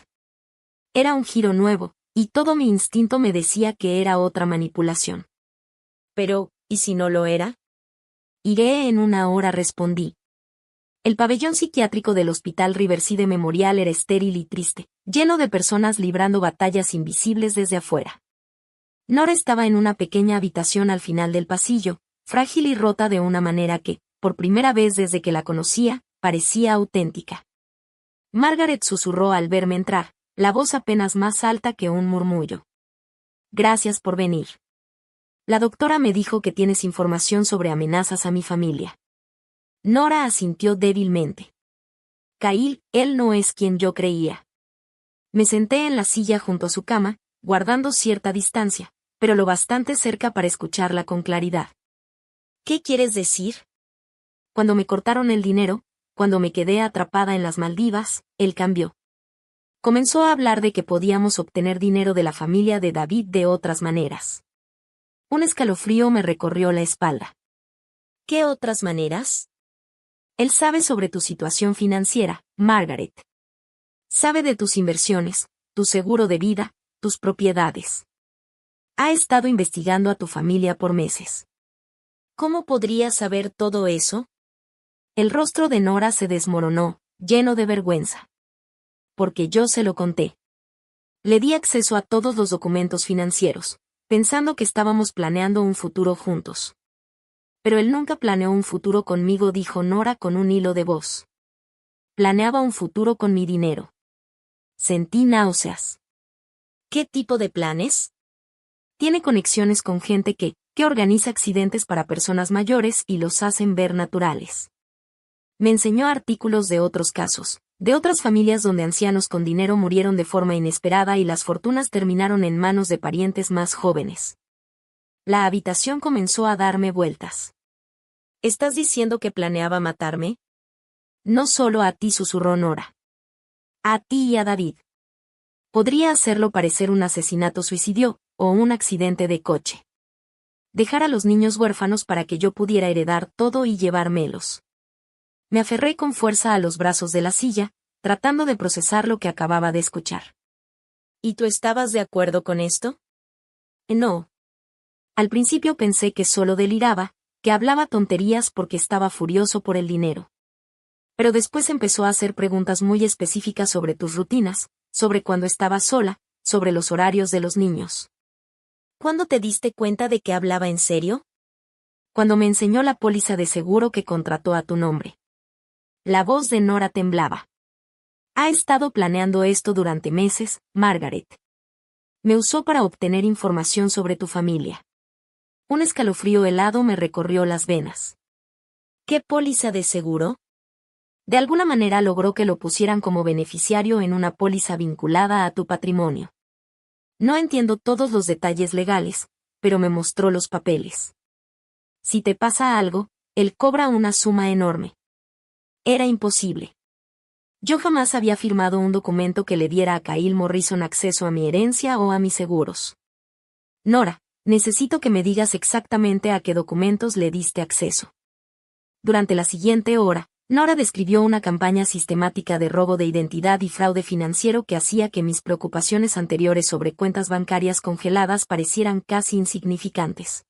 Era un giro nuevo, y todo mi instinto me decía que era otra manipulación. Pero, ¿y si no lo era? Iré en una hora, respondí. El pabellón psiquiátrico del Hospital Riverside Memorial era estéril y triste, lleno de personas librando batallas invisibles desde afuera. Nora estaba en una pequeña habitación al final del pasillo, frágil y rota de una manera que, por primera vez desde que la conocía, parecía auténtica. Margaret susurró al verme entrar, la voz apenas más alta que un murmullo. Gracias por venir. La doctora me dijo que tienes información sobre amenazas a mi familia. Nora asintió débilmente. Kyle, él no es quien yo creía. Me senté en la silla junto a su cama, guardando cierta distancia, pero lo bastante cerca para escucharla con claridad. ¿Qué quieres decir? Cuando me cortaron el dinero, cuando me quedé atrapada en las Maldivas, él cambió. Comenzó a hablar de que podíamos obtener dinero de la familia de David de otras maneras. Un escalofrío me recorrió la espalda. ¿Qué otras maneras? Él sabe sobre tu situación financiera, Margaret. Sabe de tus inversiones, tu seguro de vida, tus propiedades. Ha estado investigando a tu familia por meses. ¿Cómo podría saber todo eso? El rostro de Nora se desmoronó, lleno de vergüenza. Porque yo se lo conté. Le di acceso a todos los documentos financieros, pensando que estábamos planeando un futuro juntos. Pero él nunca planeó un futuro conmigo, dijo Nora con un hilo de voz. Planeaba un futuro con mi dinero. Sentí náuseas. ¿Qué tipo de planes? Tiene conexiones con gente que organiza accidentes para personas mayores y los hacen ver naturales. Me enseñó artículos de otros casos, de otras familias donde ancianos con dinero murieron de forma inesperada y las fortunas terminaron en manos de parientes más jóvenes. La habitación comenzó a darme vueltas. ¿Estás diciendo que planeaba matarme? No solo a ti, susurró Nora. A ti y a David. Podría hacerlo parecer un asesinato-suicidio, o un accidente de coche. Dejar a los niños huérfanos para que yo pudiera heredar todo y llevármelos. Me aferré con fuerza a los brazos de la silla, tratando de procesar lo que acababa de escuchar. ¿Y tú estabas de acuerdo con esto? No. Al principio pensé que solo deliraba, que hablaba tonterías porque estaba furioso por el dinero. Pero después empezó a hacer preguntas muy específicas sobre tus rutinas, sobre cuando estabas sola, sobre los horarios de los niños. ¿Cuándo te diste cuenta de que hablaba en serio? Cuando me enseñó la póliza de seguro que contrató a tu nombre. La voz de Nora temblaba. Ha estado planeando esto durante meses, Margaret. Me usó para obtener información sobre tu familia. Un escalofrío helado me recorrió las venas. ¿Qué póliza de seguro? De alguna manera logró que lo pusieran como beneficiario en una póliza vinculada a tu patrimonio. No entiendo todos los detalles legales, pero me mostró los papeles. Si te pasa algo, él cobra una suma enorme. Era imposible. Yo jamás había firmado un documento que le diera a Kyle Morrison acceso a mi herencia o a mis seguros. Nora, necesito que me digas exactamente a qué documentos le diste acceso. Durante la siguiente hora, Nora describió una campaña sistemática de robo de identidad y fraude financiero que hacía que mis preocupaciones anteriores sobre cuentas bancarias congeladas parecieran casi insignificantes.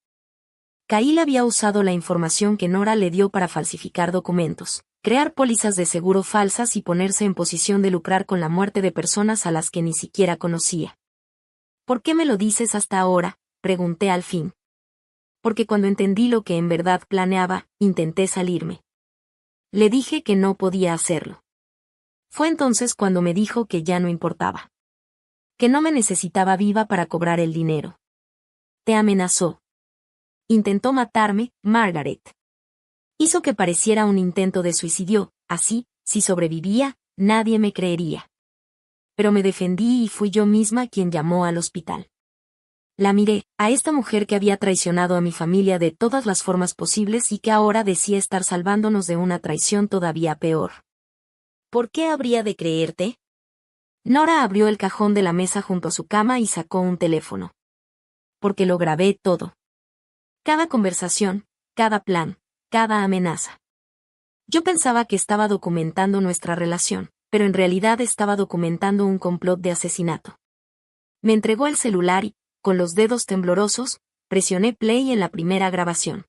Kyle había usado la información que Nora le dio para falsificar documentos, crear pólizas de seguro falsas y ponerse en posición de lucrar con la muerte de personas a las que ni siquiera conocía. ¿Por qué me lo dices hasta ahora?, pregunté al fin. Porque cuando entendí lo que en verdad planeaba, intenté salirme. Le dije que no podía hacerlo. Fue entonces cuando me dijo que ya no importaba. Que no me necesitaba viva para cobrar el dinero. Te amenazó. Intentó matarme, Margaret. Hizo que pareciera un intento de suicidio, así, si sobrevivía, nadie me creería. Pero me defendí y fui yo misma quien llamó al hospital. La miré, a esta mujer que había traicionado a mi familia de todas las formas posibles y que ahora decía estar salvándonos de una traición todavía peor. ¿Por qué habría de creerte? Nora abrió el cajón de la mesa junto a su cama y sacó un teléfono. Porque lo grabé todo. Cada conversación, cada plan, cada amenaza. Yo pensaba que estaba documentando nuestra relación, pero en realidad estaba documentando un complot de asesinato. Me entregó el celular y, con los dedos temblorosos, presioné play en la primera grabación.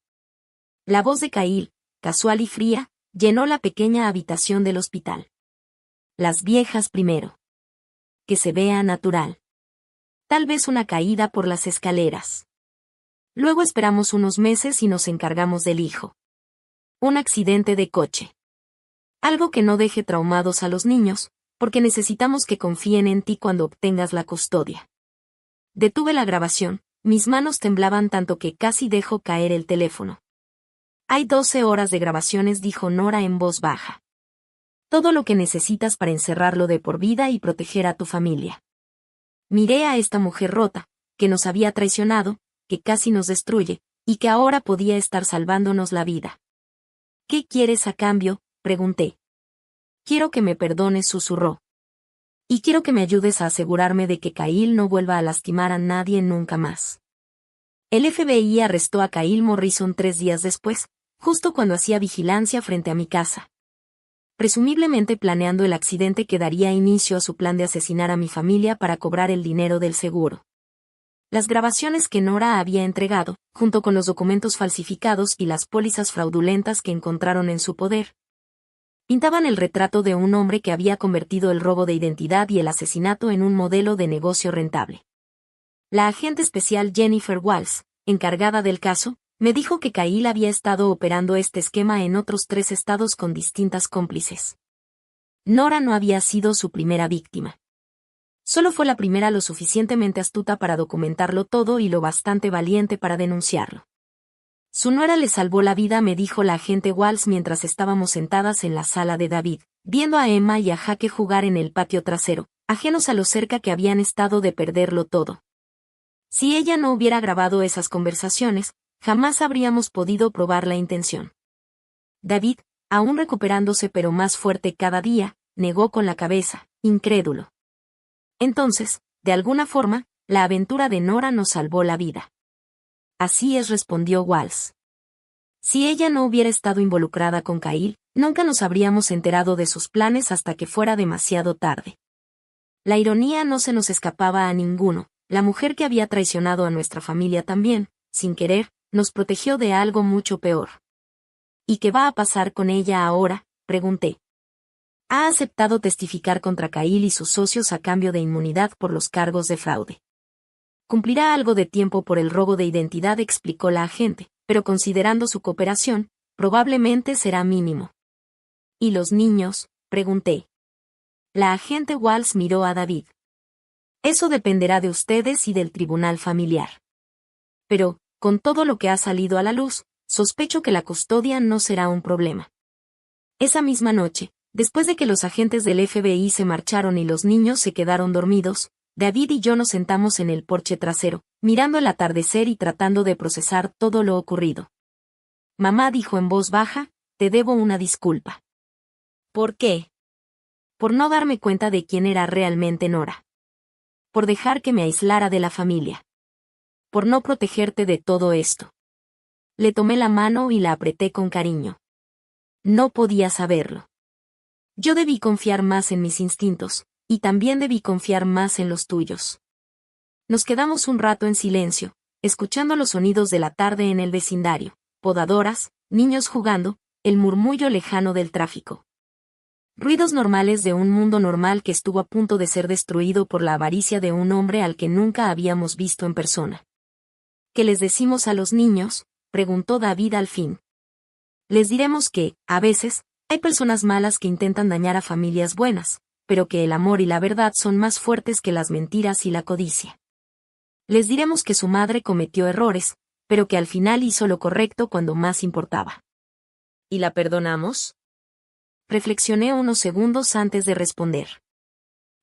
La voz de Kyle, casual y fría, llenó la pequeña habitación del hospital. Las viejas primero. Que se vea natural. Tal vez una caída por las escaleras. Luego esperamos unos meses y nos encargamos del hijo. Un accidente de coche. Algo que no deje traumados a los niños, porque necesitamos que confíen en ti cuando obtengas la custodia. Detuve la grabación, mis manos temblaban tanto que casi dejo caer el teléfono. Hay 12 horas de grabaciones, dijo Nora en voz baja. Todo lo que necesitas para encerrarlo de por vida y proteger a tu familia. Miré a esta mujer rota, que nos había traicionado, que casi nos destruye, y que ahora podía estar salvándonos la vida. ¿Qué quieres a cambio?, pregunté. Quiero que me perdones, susurró. Y quiero que me ayudes a asegurarme de que Kyle no vuelva a lastimar a nadie nunca más. El FBI arrestó a Kyle Morrison 3 días después, justo cuando hacía vigilancia frente a mi casa. Presumiblemente planeando el accidente que daría inicio a su plan de asesinar a mi familia para cobrar el dinero del seguro. Las grabaciones que Nora había entregado, junto con los documentos falsificados y las pólizas fraudulentas que encontraron en su poder, pintaban el retrato de un hombre que había convertido el robo de identidad y el asesinato en un modelo de negocio rentable. La agente especial Jennifer Walls, encargada del caso, me dijo que Kyle había estado operando este esquema en otros 3 estados con distintas cómplices. Nora no había sido su primera víctima. Solo fue la primera lo suficientemente astuta para documentarlo todo y lo bastante valiente para denunciarlo. Su nuera le salvó la vida, me dijo la agente Walls mientras estábamos sentadas en la sala de David, viendo a Emma y a Jaque jugar en el patio trasero, ajenos a lo cerca que habían estado de perderlo todo. Si ella no hubiera grabado esas conversaciones, jamás habríamos podido probar la intención. David, aún recuperándose pero más fuerte cada día, negó con la cabeza, incrédulo. Entonces, de alguna forma, la aventura de Nora nos salvó la vida. Así es, respondió Walsh. Si ella no hubiera estado involucrada con Kyle, nunca nos habríamos enterado de sus planes hasta que fuera demasiado tarde. La ironía no se nos escapaba a ninguno. La mujer que había traicionado a nuestra familia también, sin querer, nos protegió de algo mucho peor. ¿Y qué va a pasar con ella ahora?, pregunté. Ha aceptado testificar contra Kyle y sus socios a cambio de inmunidad por los cargos de fraude. Cumplirá algo de tiempo por el robo de identidad, explicó la agente, pero considerando su cooperación, probablemente será mínimo. ¿Y los niños?, pregunté. La agente Walsh miró a David. Eso dependerá de ustedes y del tribunal familiar. Pero, con todo lo que ha salido a la luz, sospecho que la custodia no será un problema. Esa misma noche, después de que los agentes del FBI se marcharon y los niños se quedaron dormidos, David y yo nos sentamos en el porche trasero, mirando el atardecer y tratando de procesar todo lo ocurrido. Mamá dijo en voz baja, te debo una disculpa. ¿Por qué? Por no darme cuenta de quién era realmente Nora. Por dejar que me aislara de la familia. Por no protegerte de todo esto. Le tomé la mano y la apreté con cariño. No podía saberlo. Yo debí confiar más en mis instintos, y también debí confiar más en los tuyos. Nos quedamos un rato en silencio, escuchando los sonidos de la tarde en el vecindario, podadoras, niños jugando, el murmullo lejano del tráfico. Ruidos normales de un mundo normal que estuvo a punto de ser destruido por la avaricia de un hombre al que nunca habíamos visto en persona. ¿Qué les decimos a los niños?, preguntó David al fin. Les diremos que, a veces, hay personas malas que intentan dañar a familias buenas, pero que el amor y la verdad son más fuertes que las mentiras y la codicia. Les diremos que su madre cometió errores, pero que al final hizo lo correcto cuando más importaba. ¿Y la perdonamos? Reflexioné unos segundos antes de responder.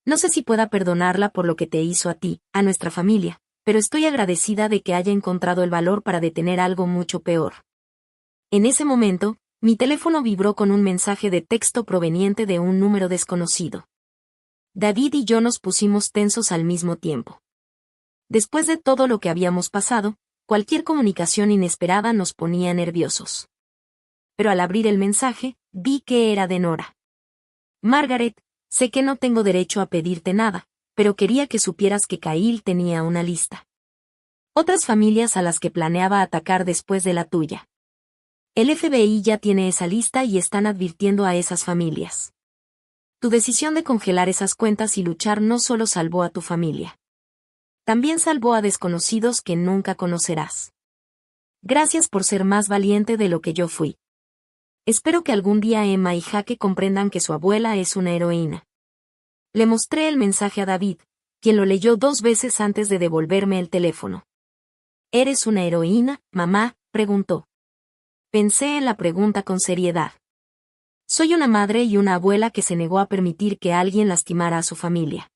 No sé si pueda perdonarla por lo que te hizo a ti, a nuestra familia, pero estoy agradecida de que haya encontrado el valor para detener algo mucho peor. En ese momento, mi teléfono vibró con un mensaje de texto proveniente de un número desconocido. David y yo nos pusimos tensos al mismo tiempo. Después de todo lo que habíamos pasado, cualquier comunicación inesperada nos ponía nerviosos. Pero al abrir el mensaje, vi que era de Nora. Margaret, sé que no tengo derecho a pedirte nada, pero quería que supieras que Kyle tenía una lista. Otras familias a las que planeaba atacar después de la tuya. El FBI ya tiene esa lista y están advirtiendo a esas familias. Tu decisión de congelar esas cuentas y luchar no solo salvó a tu familia. También salvó a desconocidos que nunca conocerás. Gracias por ser más valiente de lo que yo fui. Espero que algún día Emma y Jake comprendan que su abuela es una heroína. Le mostré el mensaje a David, quien lo leyó 2 veces antes de devolverme el teléfono. ¿Eres una heroína, mamá?, preguntó. Pensé en la pregunta con seriedad. Soy una madre y una abuela que se negó a permitir que alguien lastimara a su familia.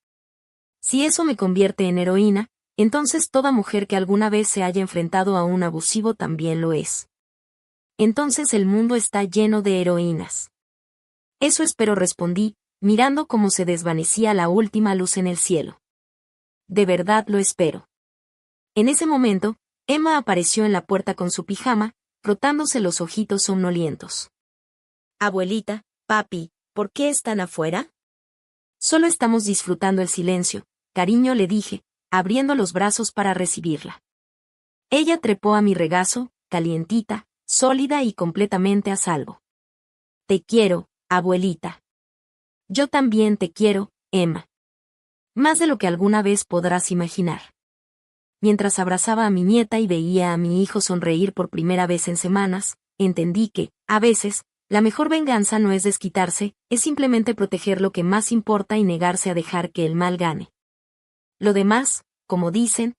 Si eso me convierte en heroína, entonces toda mujer que alguna vez se haya enfrentado a un abusivo también lo es. Entonces el mundo está lleno de heroínas. Eso espero, respondí, mirando cómo se desvanecía la última luz en el cielo. De verdad lo espero. En ese momento, Emma apareció en la puerta con su pijama, frotándose los ojitos somnolientos. Abuelita, papi, ¿por qué están afuera? Solo estamos disfrutando el silencio, cariño, le dije, abriendo los brazos para recibirla. Ella trepó a mi regazo, calientita, sólida y completamente a salvo. Te quiero, abuelita. Yo también te quiero, Emma. Más de lo que alguna vez podrás imaginar. Mientras abrazaba a mi nieta y veía a mi hijo sonreír por primera vez en semanas, entendí que, a veces, la mejor venganza no es desquitarse, es simplemente proteger lo que más importa y negarse a dejar que el mal gane. Lo demás, como dicen,